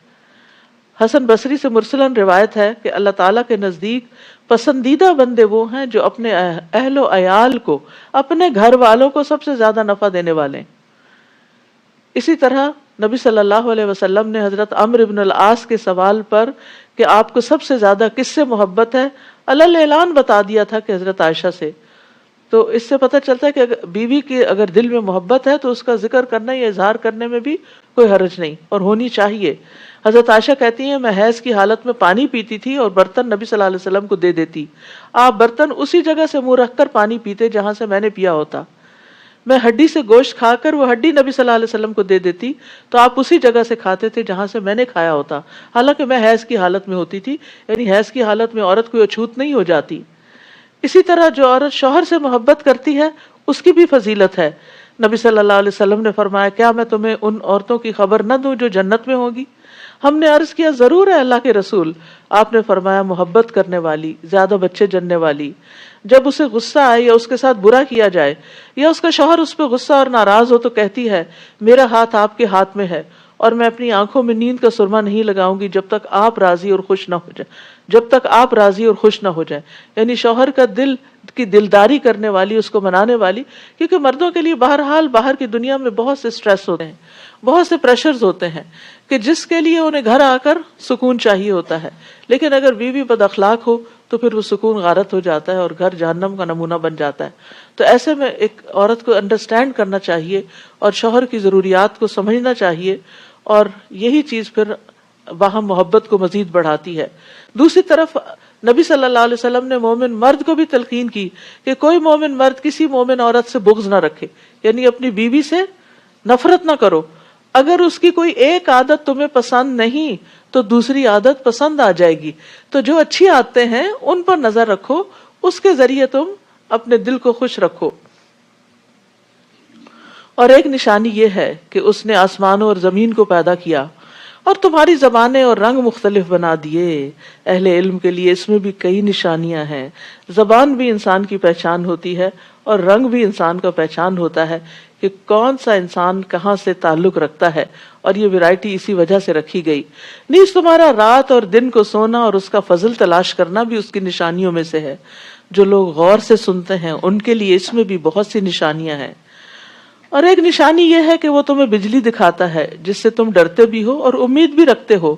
حسن بصری سے مرسلن روایت ہے کہ اللہ تعالیٰ کے نزدیک پسندیدہ بندے وہ ہیں جو اپنے اہل و عیال کو، اپنے گھر والوں کو سب سے زیادہ نفع دینے والے ہیں. اسی طرح نبی صلی اللہ علیہ وسلم نے حضرت عمرو بن العاص کے سوال پر کہ آپ کو سب سے زیادہ کس سے محبت ہے علی اعلان بتا دیا تھا کہ حضرت عائشہ سے. تو اس سے پتہ چلتا ہے کہ بیوی کی اگر دل میں محبت ہے تو اس کا ذکر کرنا یا اظہار کرنے میں بھی کوئی حرج نہیں اور ہونی چاہیے. حضرت عائشہ کہتی ہیں میں حیض کی حالت میں پانی پیتی تھی اور برتن نبی صلی اللہ علیہ وسلم کو دے دیتی. آپ برتن اسی جگہ سے منہ رکھ کر پانی پیتے جہاں سے میں نے پیا ہوتا. میں ہڈی سے گوشت کھا کر وہ ہڈی نبی صلی اللہ علیہ وسلم کو دے دیتی تو آپ اسی جگہ سے کھاتے تھے جہاں سے میں نے کھایا ہوتا. حالانکہ میں حیض کی حالت میں ہوتی تھی، یعنی حیض کی حالت میں عورت کوئی اچھوت نہیں ہو جاتی. اسی طرح جو عورت شوہر سے محبت کرتی ہے اس کی بھی فضیلت ہے. نبی صلی اللہ علیہ وسلم نے فرمایا کیا میں تمہیں ان عورتوں کی خبر نہ دوں جو جنت میں ہوگی؟ ہم نے عرض کیا ضرور ہے اللہ کے رسول. آپ نے فرمایا محبت کرنے والی، زیادہ بچے جننے والی. جب اسے غصہ آئے یا اس کے ساتھ برا کیا جائے یا اس کا شوہر اس پہ غصہ اور ناراض ہو تو کہتی ہے میرا ہاتھ آپ کے ہاتھ میں ہے اور میں اپنی آنکھوں میں نیند کا سرما نہیں لگاؤں گی جب تک آپ راضی اور خوش نہ ہو جائیں. جب تک آپ راضی اور خوش نہ ہو جائیں، یعنی شوہر کا دل کی دلداری کرنے والی، اس کو منانے والی. کیونکہ مردوں کے لیے بہرحال باہر کی دنیا میں بہت سے سٹریس ہوتے ہیں، بہت سے پریشرز ہوتے ہیں کہ جس کے لیے انہیں گھر آ کر سکون چاہیے ہوتا ہے. لیکن اگر بیوی بد اخلاق ہو تو پھر وہ سکون غارت ہو جاتا ہے اور گھر جہنم کا نمونہ بن جاتا ہے. تو ایسے میں ایک عورت کو انڈرسٹینڈ کرنا چاہیے اور شوہر کی ضروریات کو سمجھنا چاہیے، اور یہی چیز پھر باہم محبت کو مزید بڑھاتی ہے. دوسری طرف نبی صلی اللہ علیہ وسلم نے مومن مرد کو بھی تلقین کی کہ کوئی مومن مرد کسی مومن عورت سے بغض نہ رکھے، یعنی اپنی بیوی سے نفرت نہ کرو. اگر اس کی کوئی ایک عادت تمہیں پسند نہیں تو دوسری عادت پسند آ جائے گی. تو جو اچھی عادتیں ہیں ان پر نظر رکھو، اس کے ذریعے تم اپنے دل کو خوش رکھو. اور ایک نشانی یہ ہے کہ اس نے آسمانوں اور زمین کو پیدا کیا اور تمہاری زبانیں اور رنگ مختلف بنا دیے. اہل علم کے لیے اس میں بھی کئی نشانیاں ہیں. زبان بھی انسان کی پہچان ہوتی ہے اور رنگ بھی انسان کا پہچان ہوتا ہے کہ کون سا انسان کہاں سے تعلق رکھتا ہے، اور یہ ویرائٹی اسی وجہ سے رکھی گئی. نیز تمہارا رات اور دن کو سونا اور اس کا فضل تلاش کرنا بھی اس کی نشانیوں میں سے ہے. جو لوگ غور سے سنتے ہیں ان کے لیے اس میں بھی بہت سی نشانیاں ہیں. اور ایک نشانی یہ ہے کہ وہ تمہیں بجلی دکھاتا ہے جس سے تم ڈرتے بھی ہو اور امید بھی رکھتے ہو،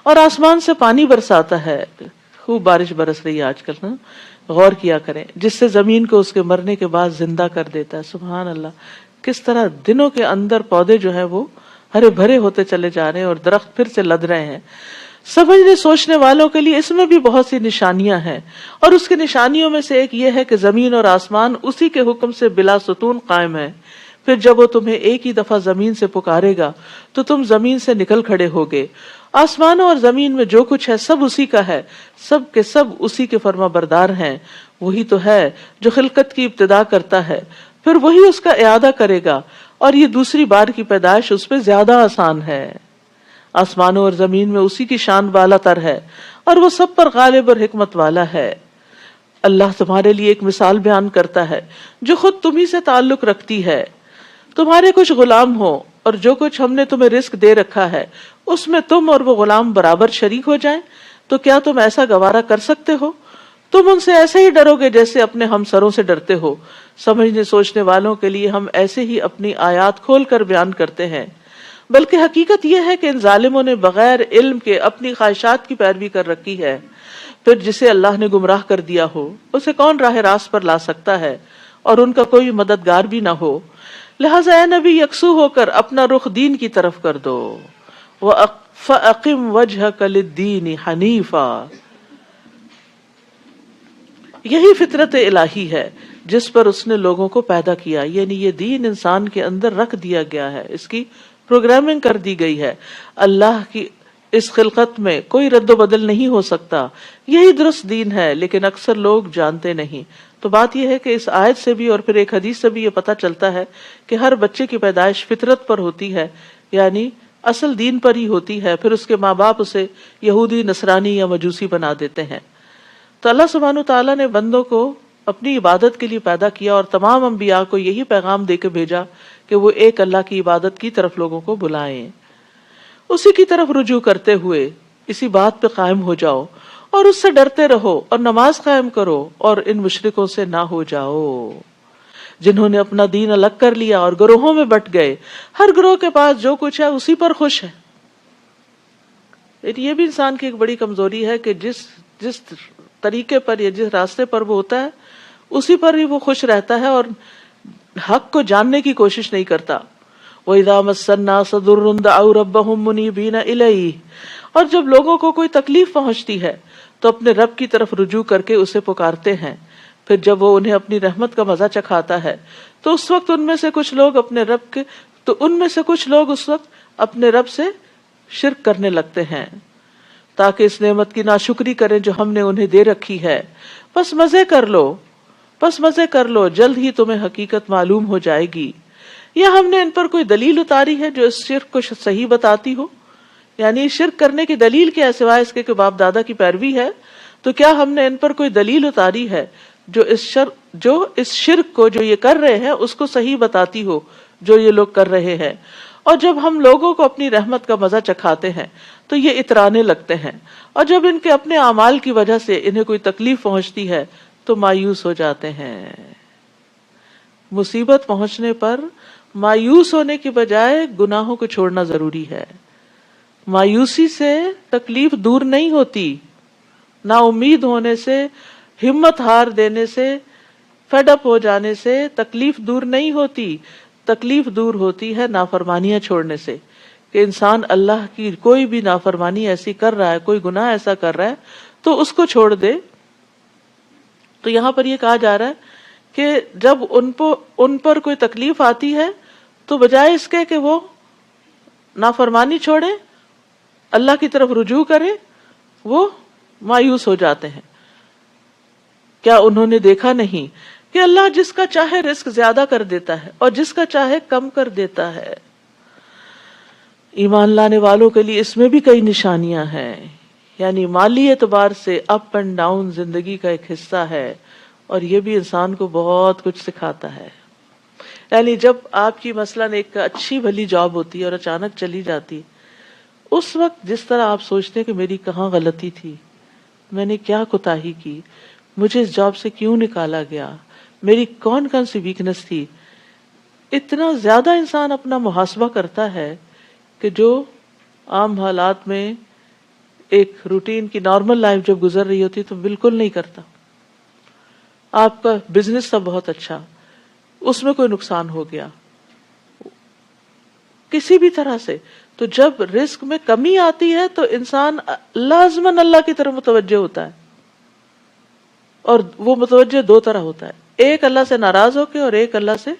اور آسمان سے پانی برساتا ہے. خوب بارش برس رہی ہے آج کل نا، غور کیا کریں، جس سے زمین کو اس کے مرنے کے بعد زندہ کر دیتا ہے. سبحان اللہ، کس طرح دنوں کے اندر پودے جو ہیں وہ ہرے بھرے ہوتے چلے جا رہے ہیں اور درخت پھر سے لد رہے ہیں. سمجھنے سوچنے والوں کے لیے اس میں بھی بہت سی نشانیاں ہیں. اور اس کی نشانیوں میں سے ایک یہ ہے کہ زمین اور آسمان اسی کے حکم سے بلا ستون قائم ہے. پھر جب وہ تمہیں ایک ہی دفعہ زمین سے پکارے گا تو تم زمین سے نکل کھڑے ہوگے. آسمانوں اور زمین میں جو کچھ ہے سب اسی کا ہے، سب کے سب اسی کے فرما بردار ہیں. وہی تو ہے جو خلقت کی ابتدا کرتا ہے، پھر وہی اس کا اعادہ کرے گا، اور یہ دوسری بار کی پیدائش اس پہ زیادہ آسان ہے. آسمانوں اور زمین میں اسی کی شان بالا تر ہے اور وہ سب پر غالب اور حکمت والا ہے. اللہ تمہارے لیے ایک مثال بیان کرتا ہے جو خود تمہیں سے تعلق رکھتی ہے. تمہارے کچھ غلام ہو اور جو کچھ ہم نے تمہیں رزق دے رکھا ہے اس میں تم اور وہ غلام برابر شریک ہو جائیں تو کیا تم ایسا گوارا کر سکتے ہو؟ تم ان سے ایسے ہی ڈرو گے جیسے اپنے ہمسروں سے ڈرتے ہو. سمجھنے سوچنے والوں کے لیے ہم ایسے ہی اپنی آیات کھول کر بیان کرتے ہیں. بلکہ حقیقت یہ ہے کہ ان ظالموں نے بغیر علم کے اپنی خواہشات کی پیروی کر رکھی ہے. پھر جسے اللہ نے گمراہ کر دیا ہو اسے کون راہ راست پر لا سکتا ہے، اور ان کا کوئی مددگار بھی نہ ہو. لہٰذا اے نبی یکسو ہو کر اپنا رخ دین کی طرف کر دو. فَأَقِمْ وَجْهَكَ لِلدِّينِ حَنِيفًا. یہی فطرت الہی ہے جس پر اس نے لوگوں کو پیدا کیا، یعنی یہ دین انسان کے اندر رکھ دیا گیا ہے، اس کی پروگرامنگ کر دی گئی ہے. اللہ کی اس خلقت میں کوئی رد و بدل نہیں ہو سکتا، یہی درست دین ہے، لیکن اکثر لوگ جانتے نہیں۔ تو بات یہ ہے کہ اس آیت سے بھی اور پھر ایک حدیث سے بھی یہ پتہ چلتا ہے کہ ہر بچے کی پیدائش فطرت پر ہوتی ہے، یعنی اصل دین پر ہی ہوتی ہے، پھر اس کے ماں باپ اسے یہودی، نصرانی یا مجوسی بنا دیتے ہیں۔ تو اللہ سبحانہ تعالیٰ نے بندوں کو اپنی عبادت کے لیے پیدا کیا اور تمام انبیاء کو یہی پیغام دے کے بھیجا کہ وہ ایک اللہ کی عبادت کی طرف لوگوں کو بلائیں، اسی کی طرف رجوع کرتے ہوئے اسی بات پہ قائم ہو جاؤ اور اس سے ڈرتے رہو اور نماز قائم کرو اور ان مشرکوں سے نہ ہو جاؤ جنہوں نے اپنا دین الگ کر لیا اور گروہوں میں بٹ گئے، ہر گروہ کے پاس جو کچھ ہے اسی پر خوش ہے۔ یہ بھی انسان کی ایک بڑی کمزوری ہے کہ جس طریقے پر یا جس راستے پر وہ ہوتا ہے اسی پر ہی وہ خوش رہتا ہے اور حق کو جاننے کی کوشش نہیں کرتا۔ وَإِذَا مَسَّ النَّاسَ ضُرٌّ دَعَوْا رَبَّهُم مُنِيبِينَ إِلَيْهِ، اور جب لوگوں کو کوئی تکلیف پہنچتی ہے تو اپنے رب کی طرف رجوع کر کے اسے پکارتے ہیں، پھر جب وہ انہیں اپنی رحمت کا مزہ چکھاتا ہے تو اس وقت ان میں سے کچھ لوگ اس وقت اپنے رب سے شرک کرنے لگتے ہیں تاکہ اس نعمت کی ناشکری کریں جو ہم نے انہیں دے رکھی ہے۔ بس مزے کر لو، جلد ہی تمہیں حقیقت معلوم ہو جائے گی۔ یا ہم نے ان پر کوئی دلیل اتاری ہے جو اس شرک کو صحیح بتاتی ہو؟ یعنی شرک کرنے کی دلیل کیا ہے سوائے اس کے کہ باپ دادا کی پیروی ہے؟ تو کیا ہم نے ان پر کوئی دلیل اتاری ہے جو اس شرک کو جو یہ کر رہے ہیں اس کو صحیح بتاتی ہو جو یہ لوگ کر رہے ہیں؟ اور جب ہم لوگوں کو اپنی رحمت کا مزہ چکھاتے ہیں تو یہ اترانے لگتے ہیں، اور جب ان کے اپنے اعمال کی وجہ سے انہیں کوئی تکلیف پہنچتی ہے تو مایوس ہو جاتے ہیں۔ مصیبت پہنچنے پر مایوس ہونے کی بجائے گناہوں کو چھوڑنا ضروری ہے۔ مایوسی سے تکلیف دور نہیں ہوتی، نا امید ہونے سے، ہمت ہار دینے سے، فیڈ اپ ہو جانے سے تکلیف دور نہیں ہوتی۔ تکلیف دور ہوتی ہے نافرمانیاں چھوڑنے سے، کہ انسان اللہ کی کوئی بھی نافرمانی ایسی کر رہا ہے، کوئی گناہ ایسا کر رہا ہے تو اس کو چھوڑ دے۔ تو یہاں پر یہ کہا جا رہا ہے کہ جب ان پر کوئی تکلیف آتی ہے تو بجائے اس کے کہ وہ نافرمانی چھوڑیں، اللہ کی طرف رجوع کریں، وہ مایوس ہو جاتے ہیں۔ کیا انہوں نے دیکھا نہیں کہ اللہ جس کا چاہے رزق زیادہ کر دیتا ہے اور جس کا چاہے کم کر دیتا ہے؟ ایمان لانے والوں کے لیے اس میں بھی کئی نشانیاں ہیں، یعنی مالی اعتبار سے اپ اینڈ ڈاؤن زندگی کا ایک حصہ ہے، اور یہ بھی انسان کو بہت کچھ سکھاتا ہے۔ یعنی جب آپ کی مثلاً ایک اچھی بھلی جاب ہوتی ہے اور اچانک چلی جاتی، اس وقت جس طرح آپ سوچتے ہیں کہ میری کہاں غلطی تھی، میں نے کیا کوتاہی کی، مجھے اس جاب سے کیوں نکالا گیا، میری کون سی ویکنس تھی، اتنا زیادہ انسان اپنا محاسبہ کرتا ہے کہ جو عام حالات میں ایک روٹین کی نارمل لائف جب گزر رہی ہوتی تو بالکل نہیں کرتا۔ آپ کا بزنس تھا بہت اچھا، اس میں کوئی نقصان ہو گیا کسی بھی طرح سے، تو جب رزق میں کمی آتی ہے تو انسان لازماً اللہ کی طرف متوجہ ہوتا ہے، اور وہ متوجہ دو طرح ہوتا ہے، ایک اللہ سے ناراض ہو کے اور ایک اللہ سے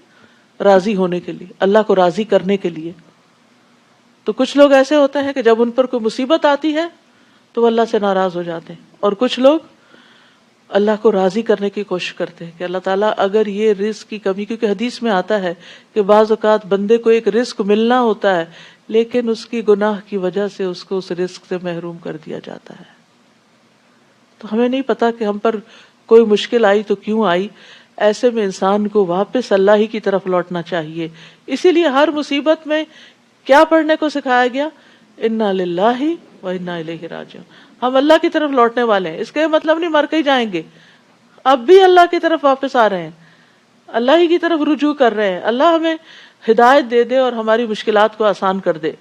راضی ہونے کے لیے، اللہ کو راضی کرنے کے لیے۔ تو کچھ لوگ ایسے ہوتے ہیں کہ جب ان پر کوئی مصیبت آتی ہے تو وہ اللہ سے ناراض ہو جاتے ہیں، اور کچھ لوگ اللہ کو راضی کرنے کی کوشش کرتے ہیں کہ اللہ تعالیٰ اگر یہ رزق کی کمی، کیونکہ حدیث میں آتا ہے کہ بعض اوقات بندے کو ایک رزق ملنا ہوتا ہے لیکن اس کی گناہ کی وجہ سے اس کو اس رزق سے محروم کر دیا جاتا ہے۔ تو ہمیں نہیں پتا کہ ہم پر کوئی مشکل آئی تو کیوں آئی، ایسے میں انسان کو واپس اللہ ہی کی طرف لوٹنا چاہیے۔ اسی لیے ہر مصیبت میں کیا پڑھنے کو سکھایا گیا؟ انا للہ و انا الیہ راجعون، ہم اللہ کی طرف لوٹنے والے ہیں۔ اس کا مطلب نہیں مر کے ہی جائیں گے، اب بھی اللہ کی طرف واپس آ رہے ہیں، اللہ ہی کی طرف رجوع کر رہے ہیں۔ اللہ ہمیں ہدایت دے دے اور ہماری مشکلات کو آسان کر دے۔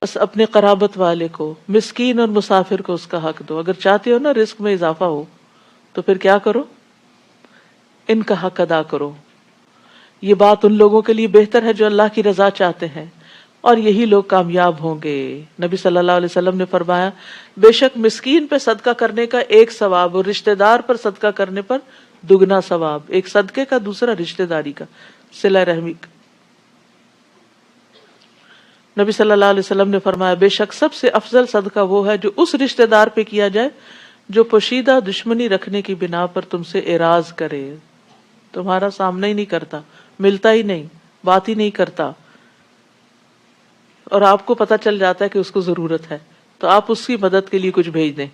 بس اپنے قرابت والے کو، مسکین اور مسافر کو اس کا حق دو۔ اگر چاہتے ہو نا رزق میں اضافہ ہو تو پھر کیا کرو؟ ان کا حق ادا کرو۔ یہ بات ان لوگوں کے لیے بہتر ہے جو اللہ کی رضا چاہتے ہیں، اور یہی لوگ کامیاب ہوں گے۔ نبی صلی اللہ علیہ وسلم نے فرمایا، بے شک مسکین پہ صدقہ کرنے کا ایک ثواب اور رشتہ دار پر صدقہ کرنے پر دگنا ثواب، ایک صدقے کا دوسرا رشتہ داری کا، صلہ رحمی کا۔ نبی صلی اللہ علیہ وسلم نے فرمایا بے شک سب سے افضل صدقہ وہ ہے جو اس رشتہ دار پہ کیا جائے جو پوشیدہ دشمنی رکھنے کی بنا پر تم سے اعراض کرے، تمہارا سامنا ہی نہیں کرتا، ملتا ہی نہیں، بات ہی نہیں کرتا، اور آپ کو پتہ چل جاتا ہے کہ اس کو ضرورت ہے، تو آپ اس کی مدد کے لیے کچھ بھیج دیں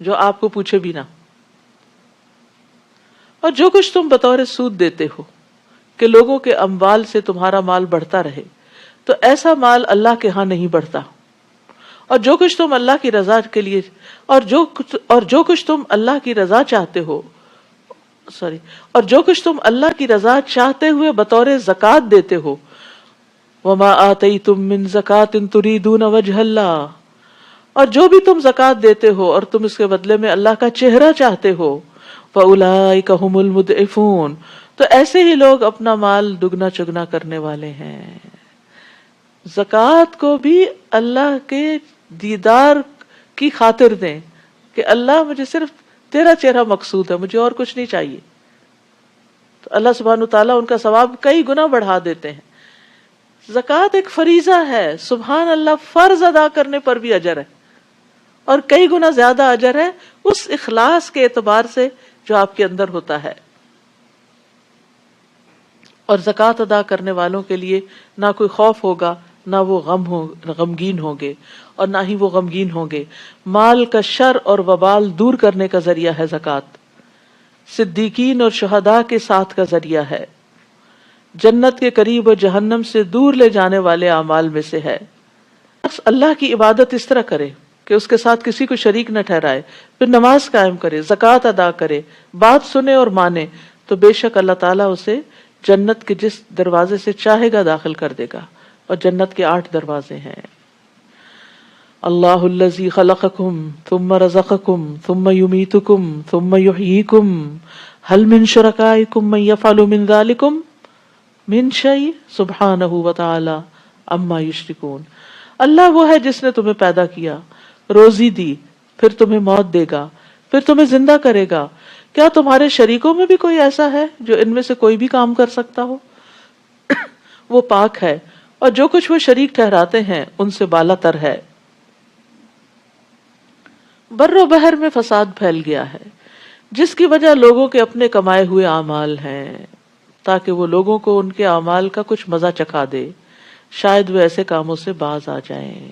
جو آپ کو پوچھے بھی نہ۔ اور جو کچھ تم بطور سود دیتے ہو کہ لوگوں کے اموال سے تمہارا مال بڑھتا رہے، تو ایسا مال اللہ کے ہاں نہیں بڑھتا۔ اور جو کچھ تم اللہ کی رضا کے لیے اور جو کچھ تم اللہ کی رضا چاہتے ہو اور جو کچھ تم اللہ کی رضا چاہتے ہوئے بطور زکوٰۃ دیتے ہو، وما آتیتم من زکوٰۃ تریدون وجہ اللہ، اور جو بھی تم زکوٰۃ دیتے ہو اور تم اس کے بدلے میں اللہ کا چہرہ چاہتے ہو، فاولئک ھم المضعفون، تو ایسے ہی لوگ اپنا مال دگنا چگنا کرنے والے ہیں۔ زکوٰۃ کو بھی اللہ کے دیدار کی خاطر دیں کہ اللہ مجھے صرف تیرا چہرہ مقصود ہے، مجھے اور کچھ نہیں چاہیے، تو اللہ سبحانہ تعالیٰ ان کا ثواب کئی گنا بڑھا دیتے ہیں۔ زکوٰۃ ایک فریضہ ہے، سبحان اللہ، فرض ادا کرنے پر بھی اجر ہے، اور کئی گنا زیادہ اجر ہے اس اخلاص کے اعتبار سے جو آپ کے اندر ہوتا ہے۔ اور زکوٰۃ ادا کرنے والوں کے لیے نہ کوئی خوف ہوگا، نہ وہ غمگین ہوں گے، اور نہ ہی وہ غمگین ہوں گے۔ مال کا شر اور وبال دور کرنے کا ذریعہ ہے زکوٰۃ، صدیقین اور شہداء کے ساتھ کا ذریعہ ہے، جنت کے قریب اور جہنم سے دور لے جانے والے اعمال میں سے ہے۔ اللہ کی عبادت اس طرح کرے کہ اس کے ساتھ کسی کو شریک نہ ٹھہرائے، پھر نماز قائم کرے، زکوٰۃ ادا کرے، بات سنے اور مانے، تو بے شک اللہ تعالیٰ اسے جنت کے جس دروازے سے چاہے گا داخل کر دے گا، اور جنت کے 8 دروازے ہیں۔ اللہ الذی خلقکم ثم رزقکم ثم یمیتکم ثم یحییکم هل من شرکائکم من یفعل من ذلکم من شیء سبحانہ وتعالی عما یشرکون۔ اللہ وہ ہے جس نے تمہیں پیدا کیا، روزی دی، پھر تمہیں موت دے گا، پھر تمہیں زندہ کرے گا، کیا تمہارے شریکوں میں بھی کوئی ایسا ہے جو ان میں سے کوئی بھی کام کر سکتا ہو؟ وہ پاک ہے، اور جو کچھ وہ شریک ٹھہراتے ہیں ان سے بالا تر ہے۔ بر و بحر میں فساد پھیل گیا ہے، جس کی وجہ لوگوں کے اپنے کمائے ہوئے اعمال ہیں، تاکہ وہ لوگوں کو ان کے اعمال کا کچھ مزہ چکھا دے، شاید وہ ایسے کاموں سے باز آ جائیں۔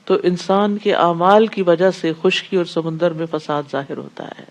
تو انسان کے اعمال کی وجہ سے خشکی اور سمندر میں فساد ظاہر ہوتا ہے۔